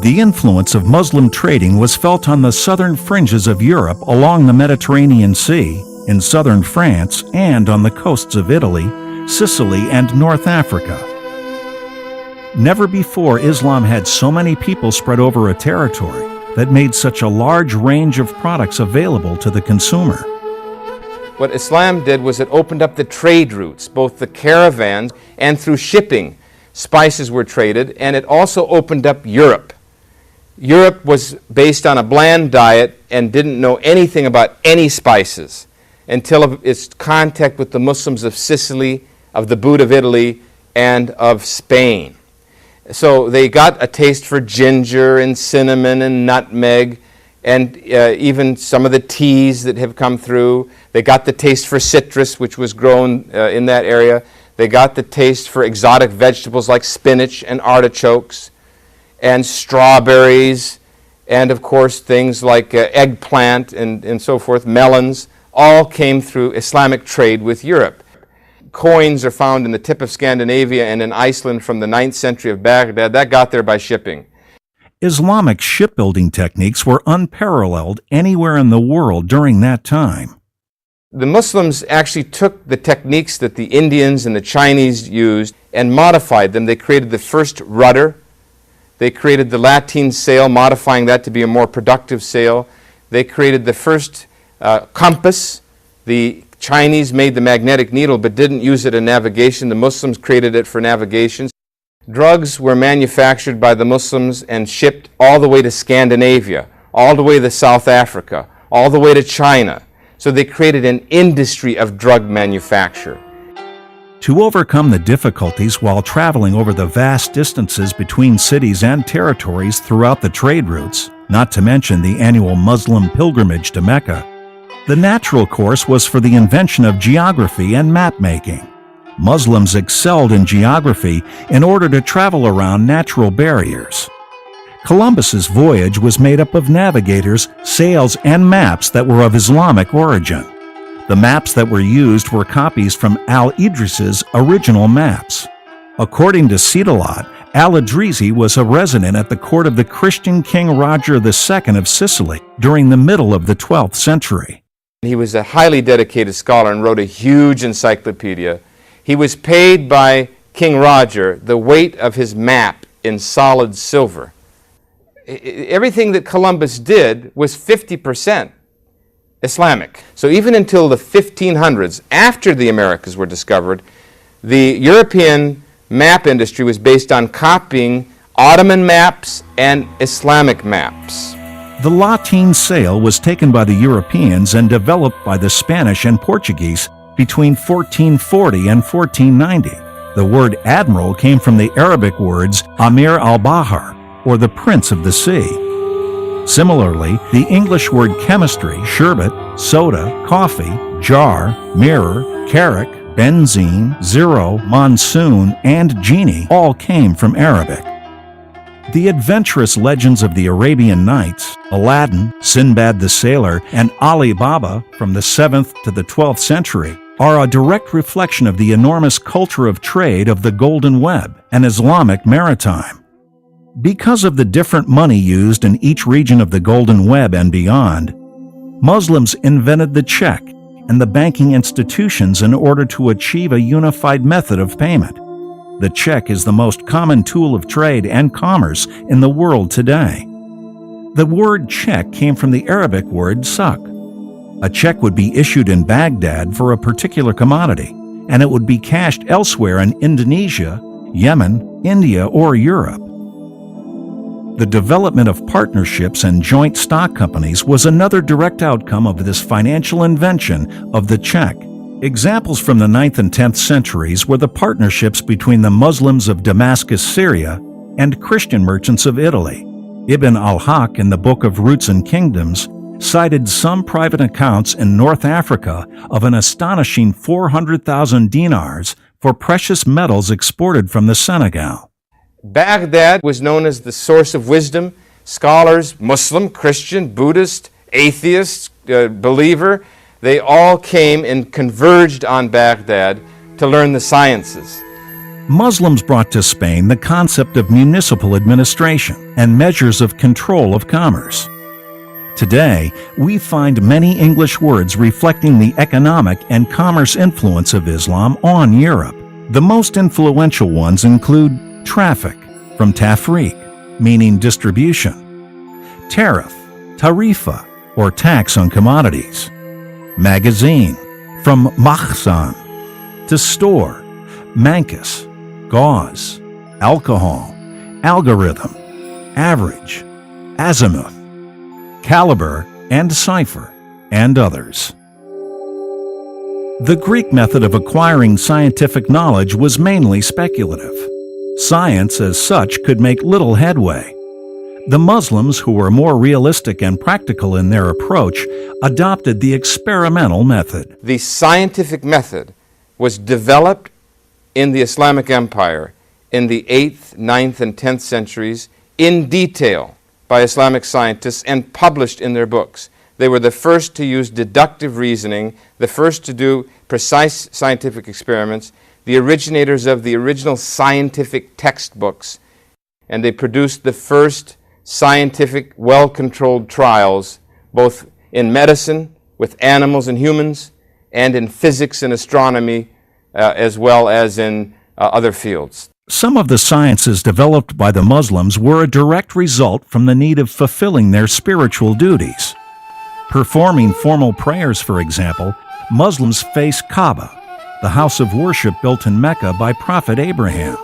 The influence of Muslim trading was felt on the southern fringes of Europe along the Mediterranean Sea, in southern France, and on the coasts of Italy, Sicily, and North Africa. Never before Islam had so many people spread over a territory that made such a large range of products available to the consumer. What Islam did was it opened up the trade routes, both the caravans and through shipping. Spices were traded, and it also opened up Europe. Europe was based on a bland diet and didn't know anything about any spices until its contact with the Muslims of Sicily, of the Boot of Italy, and of Spain. So they got a taste for ginger and cinnamon and nutmeg, and even some of the teas that have come through. They got the taste for citrus, which was grown in that area. They got the taste for exotic vegetables like spinach and artichokes and strawberries, and of course things like eggplant and so forth, melons, all came through Islamic trade with Europe. Coins are found in the tip of Scandinavia and in Iceland from the 9th century of Baghdad. That got there by shipping. Islamic shipbuilding techniques were unparalleled anywhere in the world during that time. The Muslims actually took the techniques that the Indians and the Chinese used and modified them. They created the first rudder. They created the lateen sail, modifying that to be a more productive sail. They created the first compass. The Chinese made the magnetic needle but didn't use it in navigation. The Muslims created it for navigation. Drugs were manufactured by the Muslims and shipped all the way to Scandinavia, all the way to South Africa, all the way to China. So they created an industry of drug manufacture. To overcome the difficulties while traveling over the vast distances between cities and territories throughout the trade routes, not to mention the annual Muslim pilgrimage to Mecca, the natural course was for the invention of geography and map-making. Muslims excelled in geography in order to travel around natural barriers. Columbus's voyage was made up of navigators, sails, and maps that were of Islamic origin. The maps that were used were copies from Al-Idris's original maps. According to Cetalot, Al-Idrisi was a resident at the court of the Christian king Roger II of Sicily during the middle of the 12th century. He was a highly dedicated scholar and wrote a huge encyclopedia. He was paid by King Roger the weight of his map in solid silver. Everything that Columbus did was 50% Islamic. So even until the 1500s, after the Americas were discovered, the European map industry was based on copying Ottoman maps and Islamic maps. The lateen sail was taken by the Europeans and developed by the Spanish and Portuguese between 1440 and 1490. The word admiral came from the Arabic words Amir al-Bahar, or the Prince of the Sea. Similarly, the English word chemistry, sherbet, soda, coffee, jar, mirror, carrack, benzene, zero, monsoon, and genie all came from Arabic. The adventurous legends of the Arabian Nights, Aladdin, Sinbad the Sailor, and Ali Baba from the 7th to the 12th century are a direct reflection of the enormous culture of trade of the Golden Web and Islamic maritime. Because of the different money used in each region of the Golden Web and beyond, Muslims invented the check and the banking institutions in order to achieve a unified method of payment. The check is the most common tool of trade and commerce in the world today. The word check came from the Arabic word sak. A check would be issued in Baghdad for a particular commodity, and it would be cashed elsewhere in Indonesia, Yemen, India, or Europe. The development of partnerships and joint stock companies was another direct outcome of this financial invention of the check. Examples from the 9th and 10th centuries were the partnerships between the Muslims of Damascus, Syria, and Christian merchants of Italy. Ibn al-Haq, in the Book of Roots and Kingdoms, cited some private accounts in North Africa of an astonishing 400,000 dinars for precious metals exported from the Senegal. Baghdad was known as the source of wisdom. Scholars, Muslim, Christian, Buddhist, atheist, believer, they all came and converged on Baghdad to learn the sciences. Muslims brought to Spain the concept of municipal administration and measures of control of commerce. Today, we find many English words reflecting the economic and commerce influence of Islam on Europe. The most influential ones include traffic, from tafriq, meaning distribution; tariff, tarifa, or tax on commodities; magazine, from makhzan, to store, mankus, gauze; alcohol, algorithm, average, azimuth, caliber, and cipher, and others. The Greek method of acquiring scientific knowledge was mainly speculative. Science as such could make little headway. The Muslims, who were more realistic and practical in their approach, adopted the experimental method. The scientific method was developed in the Islamic Empire in the 8th, 9th, and 10th centuries in detail by Islamic scientists and published in their books. They were the first to use deductive reasoning, the first to do precise scientific experiments, the originators of the original scientific textbooks, and they produced the first scientific, well-controlled trials, both in medicine with animals and humans, and in physics and astronomy, as well as in other fields. Some of the sciences developed by the Muslims were a direct result from the need of fulfilling their spiritual duties. Performing formal prayers, for example, Muslims face Kaaba, the house of worship built in Mecca by Prophet Abraham.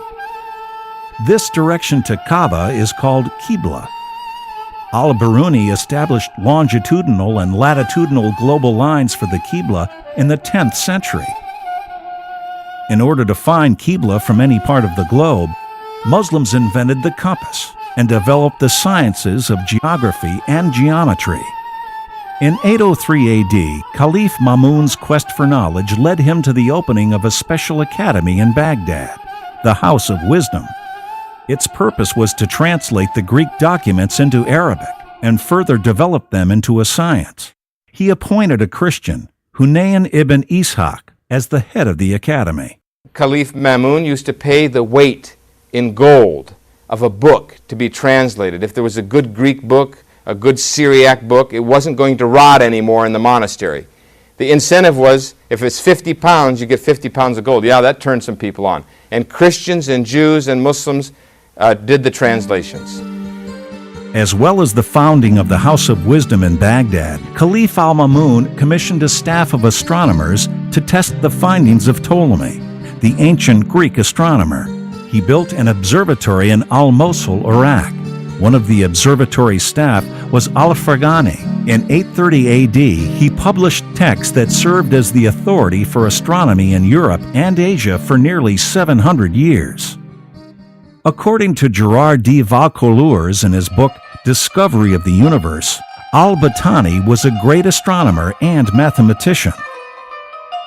This direction to Kaaba is called Qibla. Al-Biruni established longitudinal and latitudinal global lines for the Qibla in the 10th century. In order to find Qibla from any part of the globe, Muslims invented the compass and developed the sciences of geography and geometry. In 803 AD, Caliph Mamun's quest for knowledge led him to the opening of a special academy in Baghdad, the House of Wisdom. Its purpose was to translate the Greek documents into Arabic and further develop them into a science. He appointed a Christian, Hunayn ibn Ishaq, as the head of the academy. Caliph Mamun used to pay the weight in gold of a book to be translated. If there was a good Greek book, a good Syriac book, it wasn't going to rot anymore in the monastery. The incentive was, if it's 50 pounds, you get 50 pounds of gold. Yeah, that turned some people on. And Christians and Jews and Muslims did the translations. As well as the founding of the House of Wisdom in Baghdad, Caliph al-Ma'mun commissioned a staff of astronomers to test the findings of Ptolemy, the ancient Greek astronomer. He built an observatory in Al-Mosul, Iraq. One of the observatory staff was Al-Farghani. In 830 AD, he published texts that served as the authority for astronomy in Europe and Asia for nearly 700 years. According to Gerard de Vaucouleurs in his book Discovery of the Universe, Al-Battani was a great astronomer and mathematician.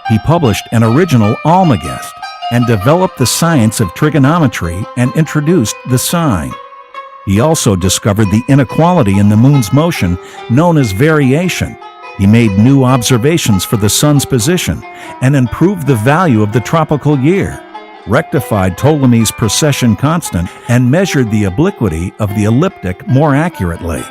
He published an original Almagest and developed the science of trigonometry and introduced the sign. He also discovered the inequality in the moon's motion known as variation. He made new observations for the sun's position and improved the value of the tropical year, rectified Ptolemy's precession constant, and measured the obliquity of the ecliptic more accurately.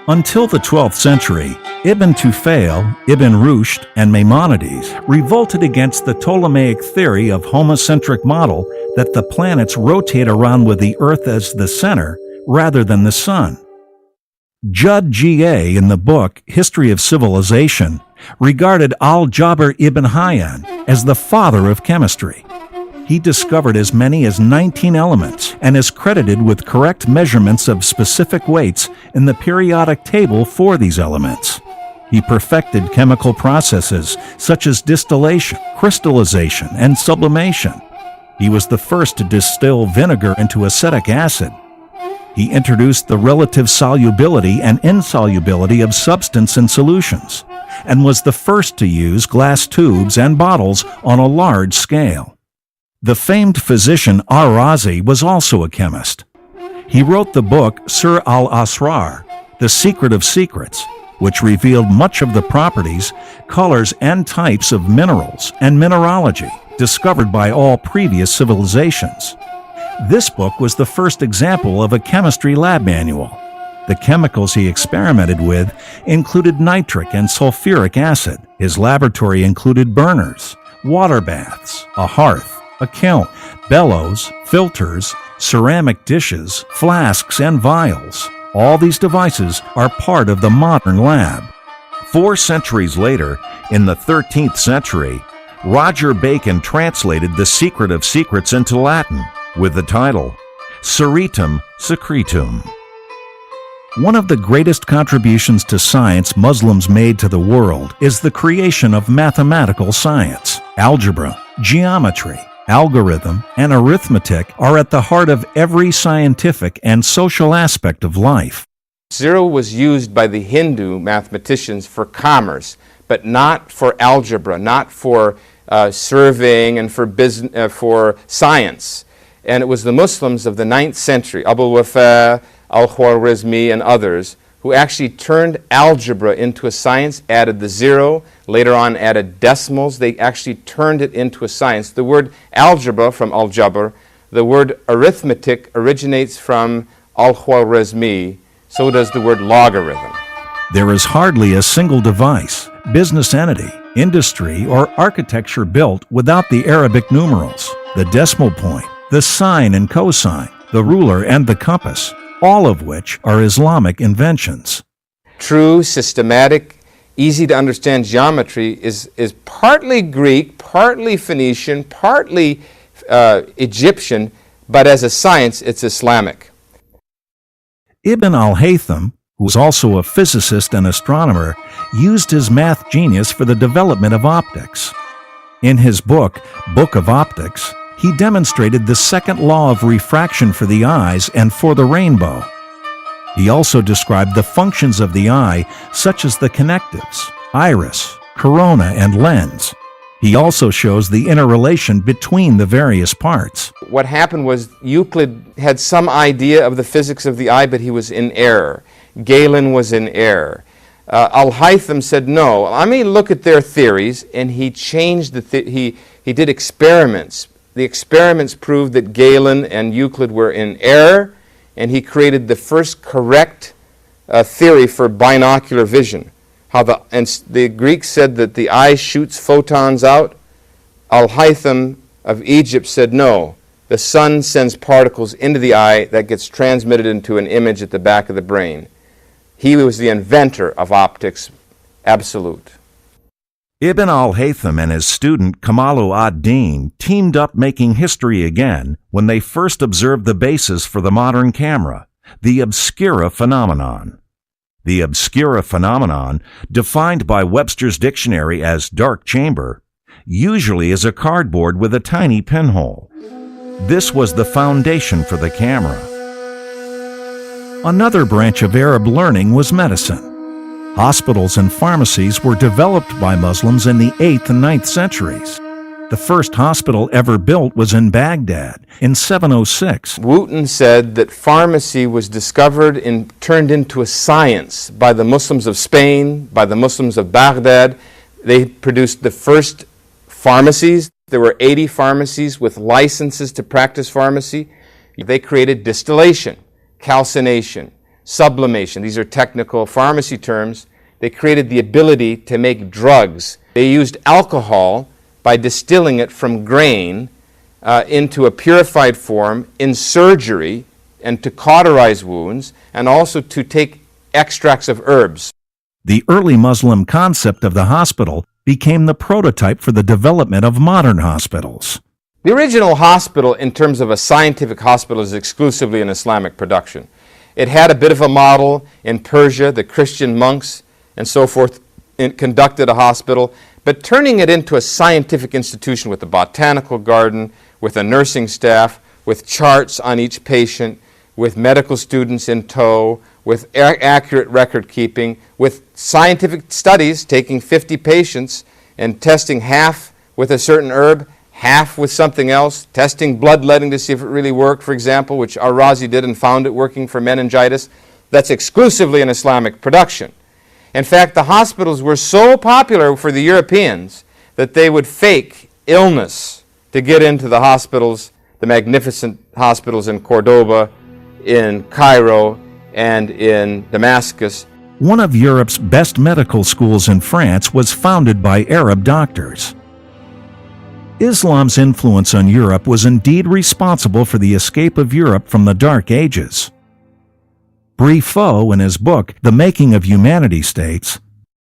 Until the 12th century, Ibn Tufayl, Ibn Rushd, and Maimonides revolted against the Ptolemaic theory of homocentric model that the planets rotate around with the Earth as the center rather than the sun. Judd G.A. in the book History of Civilization regarded Al-Jabr ibn Hayyan as the father of chemistry. He discovered as many as 19 elements and is credited with correct measurements of specific weights in the periodic table for these elements. He perfected chemical processes such as distillation, crystallization, and sublimation. He was the first to distill vinegar into acetic acid. He introduced the relative solubility and insolubility of substance in solutions, and was the first to use glass tubes and bottles on a large scale. The famed physician Ar-Razi was also a chemist. He wrote the book Sir al-Asrar, The Secret of Secrets, which revealed much of the properties, colors, and types of minerals and mineralogy discovered by all previous civilizations. This book was the first example of a chemistry lab manual. The chemicals he experimented with included nitric and sulfuric acid. His laboratory included burners, water baths, a hearth, a kiln, bellows, filters, ceramic dishes, flasks, and vials. All these devices are part of the modern lab. 4 centuries later, in the 13th century, Roger Bacon translated The Secret of Secrets into Latin with the title Secretum Secretum. One of the greatest contributions to science Muslims made to the world is the creation of mathematical science. Algebra, geometry, algorithm, and arithmetic are at the heart of every scientific and social aspect of life. Zero was used by the Hindu mathematicians for commerce, but not for algebra, not for surveying and for science. And it was the Muslims of the 9th century, Abul Wafa, Al-Khwarizmi, and others, who actually turned algebra into a science, added the zero, later on added decimals. They actually turned it into a science. The word algebra from Al-Jabr, the word arithmetic originates from Al-Khwarizmi, so does the word logarithm. There is hardly a single device, business entity, industry, or architecture built without the Arabic numerals, the decimal point, the sine and cosine, the ruler and the compass, all of which are Islamic inventions. True, systematic, easy to understand geometry is partly Greek, partly Phoenician, partly Egyptian, but as a science, it's Islamic. Ibn al-Haytham, who was also a physicist and astronomer, used his math genius for the development of optics. In his book, Book of Optics, he demonstrated the second law of refraction for the eyes and for the rainbow. He also described the functions of the eye, such as the connectives, iris, corona, and lens. He also shows the interrelation between the various parts. What happened was Euclid had some idea of the physics of the eye, but he was in error. Galen was in error. Al-Haytham said, no, let me look at their theories, and he changed he did experiments. The experiments proved that Galen and Euclid were in error, and he created the first correct theory for binocular vision, The Greeks said that the eye shoots photons out. Al-Haytham of Egypt said no. The sun sends particles into the eye that gets transmitted into an image at the back of the brain. He was the inventor of optics, absolute. Ibn al-Haytham and his student Kamalu ad-Din teamed up making history again when they first observed the basis for the modern camera, the obscura phenomenon. The obscura phenomenon, defined by Webster's dictionary as dark chamber, usually is a cardboard with a tiny pinhole. This was the foundation for the camera. Another branch of Arab learning was medicine. Hospitals and pharmacies were developed by Muslims in the 8th and 9th centuries. The first hospital ever built was in Baghdad in 706. Wooten said that pharmacy was discovered and turned into a science by the Muslims of Spain, by the Muslims of Baghdad. They produced the first pharmacies. There were 80 pharmacies with licenses to practice pharmacy. They created distillation, calcination, sublimation. These are technical pharmacy terms. They created the ability to make drugs. They used alcohol by distilling it from grain into a purified form in surgery and to cauterize wounds, and also to take extracts of herbs. The early Muslim concept of the hospital became the prototype for the development of modern hospitals. The original hospital, in terms of a scientific hospital, is exclusively an Islamic production. It had a bit of a model in Persia. The Christian monks and so forth conducted a hospital, but turning it into a scientific institution with a botanical garden, with a nursing staff, with charts on each patient, with medical students in tow, with accurate record keeping, with scientific studies, taking 50 patients and testing half with a certain herb, half with something else, testing bloodletting to see if it really worked, for example, which Ar-Razi did and found it working for meningitis. That's exclusively an Islamic production. In fact, the hospitals were so popular for the Europeans that they would fake illness to get into the hospitals, the magnificent hospitals in Cordoba, in Cairo, and in Damascus. One of Europe's best medical schools in France was founded by Arab doctors. Islam's influence on Europe was indeed responsible for the escape of Europe from the Dark Ages. Briffaut, in his book, The Making of Humanity, states,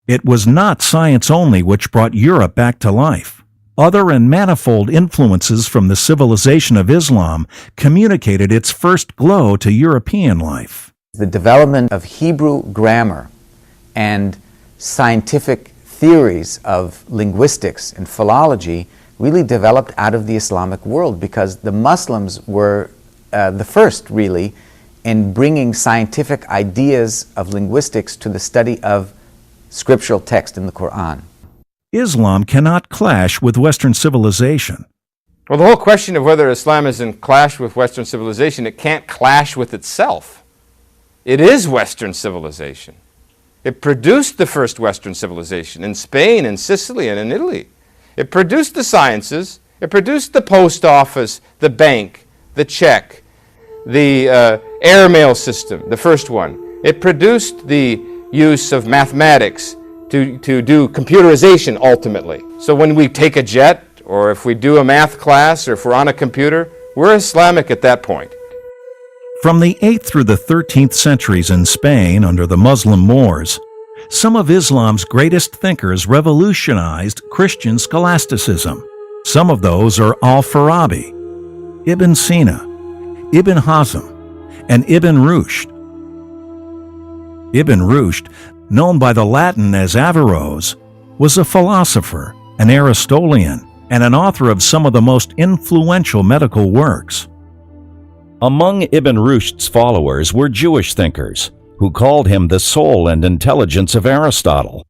"It was not science only which brought Europe back to life. Other and manifold influences from the civilization of Islam communicated its first glow to European life." The development of Hebrew grammar and scientific theories of linguistics and philology really developed out of the Islamic world, because the Muslims were the first, really, in bringing scientific ideas of linguistics to the study of scriptural text in the Quran. Islam cannot clash with Western civilization. Well, the whole question of whether Islam is in clash with Western civilization, it can't clash with itself. It is Western civilization. It produced the first Western civilization in Spain, in Sicily, and in Italy. It produced the sciences. It produced the post office, the bank, the check, the airmail system, the first one. It produced the use of mathematics to do computerization ultimately. So when we take a jet, or if we do a math class, or if we're on a computer, we're Islamic at that point. From the 8th through the 13th centuries in Spain under the Muslim Moors, some of Islam's greatest thinkers revolutionized Christian scholasticism. Some of those are Al-Farabi, Ibn Sina, Ibn Hazm, and Ibn Rushd. Ibn Rushd, known by the Latin as Averroes, was a philosopher, an Aristotelian, and an author of some of the most influential medical works. Among Ibn Rushd's followers were Jewish thinkers, who called him the soul and intelligence of Aristotle.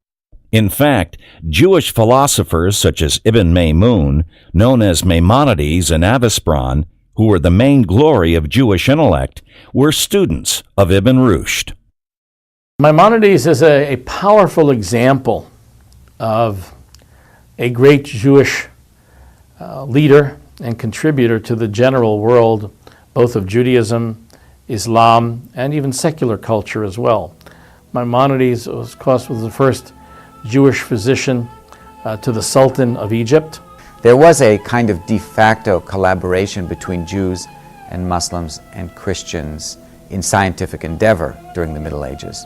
In fact, Jewish philosophers such as Ibn Maymun, known as Maimonides and Avispran, who were the main glory of Jewish intellect, were students of Ibn Rushd. Maimonides is a powerful example of a great Jewish leader and contributor to the general world, both of Judaism, Islam, and even secular culture as well. Maimonides, of course, was the first Jewish physician to the Sultan of Egypt. There was a kind of de facto collaboration between Jews and Muslims and Christians in scientific endeavor during the Middle Ages.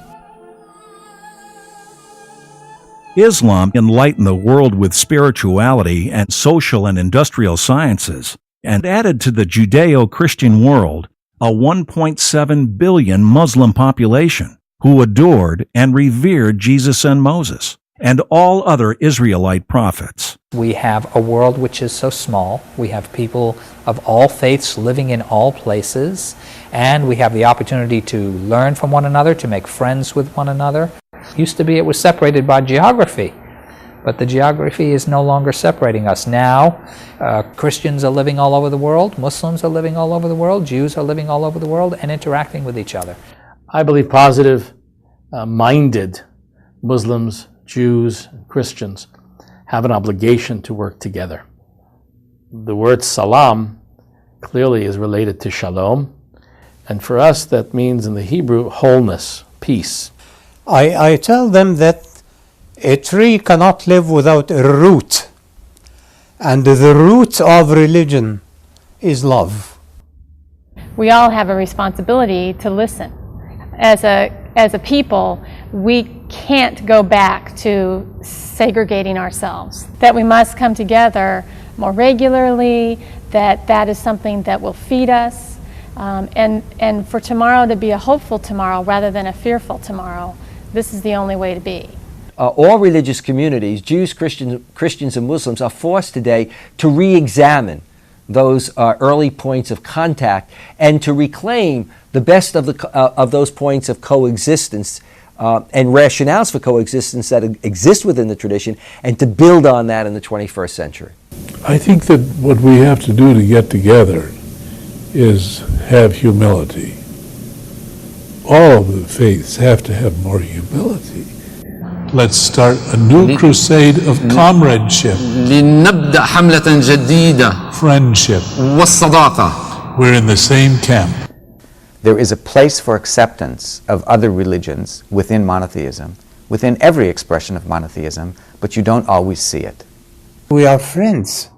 Islam enlightened the world with spirituality and social and industrial sciences, and added to the Judeo-Christian world a 1.7 billion Muslim population who adored and revered Jesus and Moses and all other Israelite prophets. We have a world which is so small. We have people of all faiths living in all places, and we have the opportunity to learn from one another, to make friends with one another. Used to be it was separated by geography, but the geography is no longer separating us. Now, Christians are living all over the world, Muslims are living all over the world, Jews are living all over the world and interacting with each other. I believe positive-minded Muslims, Jews, and Christians have an obligation to work together. The word salam clearly is related to shalom, and for us that means in the Hebrew wholeness, peace. I tell them that a tree cannot live without a root, and the root of religion is love. We all have a responsibility to listen. As a people, we can't go back to segregating ourselves. That we must come together more regularly, that is something that will feed us, and for tomorrow to be a hopeful tomorrow rather than a fearful tomorrow. This is the only way to be. All religious communities, Jews, Christians, and Muslims, are forced today to re-examine those early points of contact and to reclaim the best of those points of coexistence and rationales for coexistence that exist within the tradition, and to build on that in the 21st century. I think that what we have to do to get together is have humility. All of the faiths have to have more humility. Let's start a new crusade of comradeship, لنبدأ حملة جديدة friendship. والصداقة. We're in the same camp. There is a place for acceptance of other religions within monotheism, within every expression of monotheism, but you don't always see it. We are friends,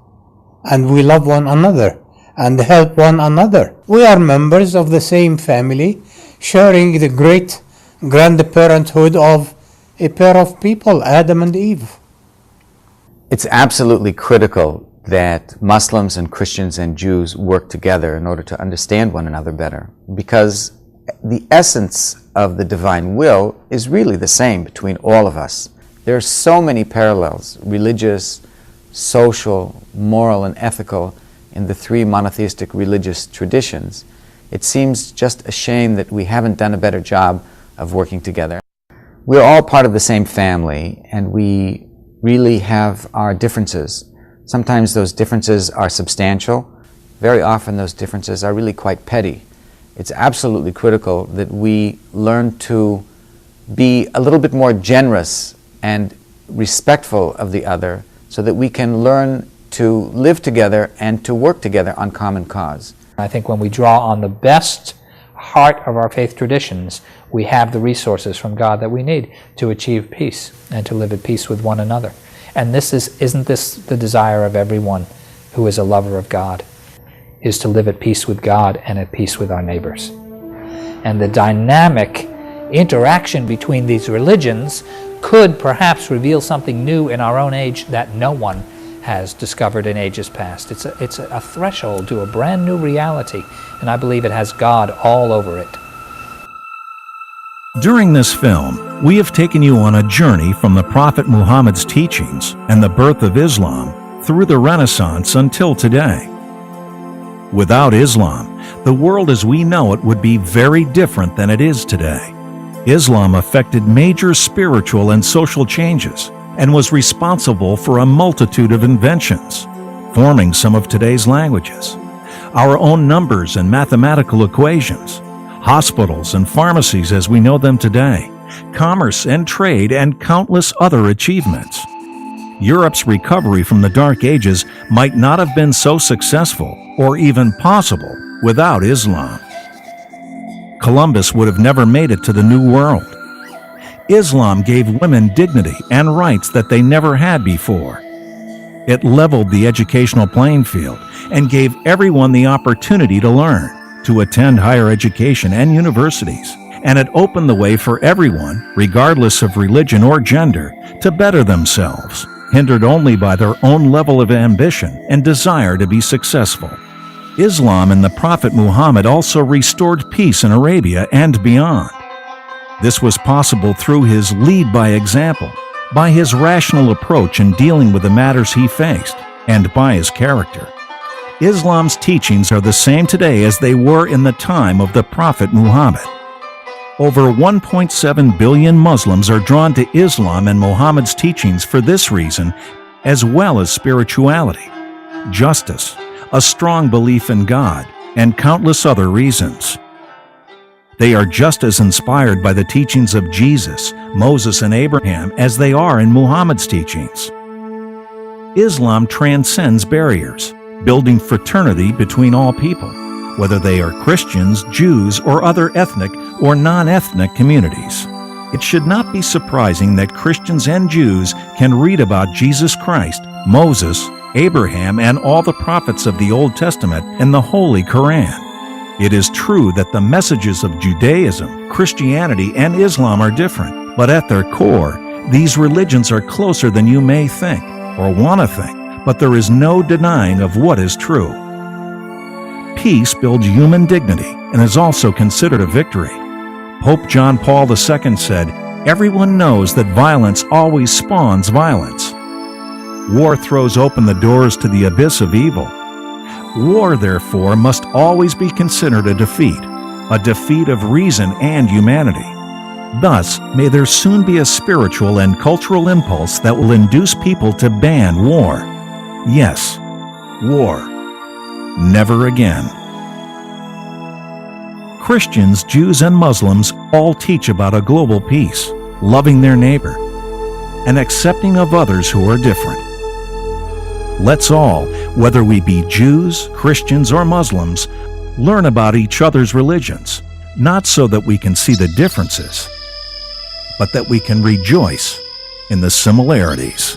and we love one another and help one another. We are members of the same family, sharing the great grandparenthood of a pair of people, Adam and Eve. It's absolutely critical that Muslims and Christians and Jews work together in order to understand one another better, because the essence of the divine will is really the same between all of us. There are so many parallels, religious, social, moral, and ethical, in the three monotheistic religious traditions. It seems just a shame that we haven't done a better job of working together. We're all part of the same family, and we really have our differences. Sometimes those differences are substantial. Very often those differences are really quite petty. It's absolutely critical that we learn to be a little bit more generous and respectful of the other, so that we can learn to live together and to work together on common cause. I think when we draw on the best heart of our faith traditions, we have the resources from God that we need to achieve peace and to live at peace with one another. And isn't this the desire of everyone who is a lover of God, is to live at peace with God and at peace with our neighbors. And the dynamic interaction between these religions could perhaps reveal something new in our own age that no one has discovered in ages past. It's a threshold to a brand new reality, and I believe it has God all over it. During this film, we have taken you on a journey from the Prophet Muhammad's teachings and the birth of Islam through the Renaissance until today. Without Islam, the world as we know it would be very different than it is today. Islam affected major spiritual and social changes and was responsible for a multitude of inventions, forming some of today's languages, our own numbers and mathematical equations, hospitals and pharmacies as we know them today, commerce and trade, and countless other achievements. Europe's recovery from the Dark Ages might not have been so successful or even possible without Islam. Columbus would have never made it to the New World. Islam gave women dignity and rights that they never had before. It leveled the educational playing field and gave everyone the opportunity to learn, to attend higher education and universities, and it opened the way for everyone, regardless of religion or gender, to better themselves, hindered only by their own level of ambition and desire to be successful. Islam and the Prophet Muhammad also restored peace in Arabia and beyond. This was possible through his lead by example, by his rational approach in dealing with the matters he faced, and by his character. Islam's teachings are the same today as they were in the time of the Prophet Muhammad. Over 1.7 billion Muslims are drawn to Islam and Muhammad's teachings for this reason, as well as spirituality, justice, a strong belief in God, and countless other reasons. They are just as inspired by the teachings of Jesus, Moses, and Abraham as they are in Muhammad's teachings. Islam transcends barriers, building fraternity between all people, whether they are Christians, Jews, or other ethnic or non-ethnic communities. It should not be surprising that Christians and Jews can read about Jesus Christ, Moses, Abraham, and all the prophets of the Old Testament in the Holy Quran. It is true that the messages of Judaism, Christianity, and Islam are different, but at their core, these religions are closer than you may think or want to think, but there is no denying of what is true. Peace builds human dignity and is also considered a victory. Pope John Paul II said, "Everyone knows that violence always spawns violence. War throws open the doors to the abyss of evil. War, therefore, must always be considered a defeat of reason and humanity. Thus, may there soon be a spiritual and cultural impulse that will induce people to ban war. Yes, war. Never again." Christians, Jews, and Muslims all teach about a global peace, loving their neighbor, and accepting of others who are different. Let's all, whether we be Jews, Christians, or Muslims, learn about each other's religions, not so that we can see the differences, but that we can rejoice in the similarities.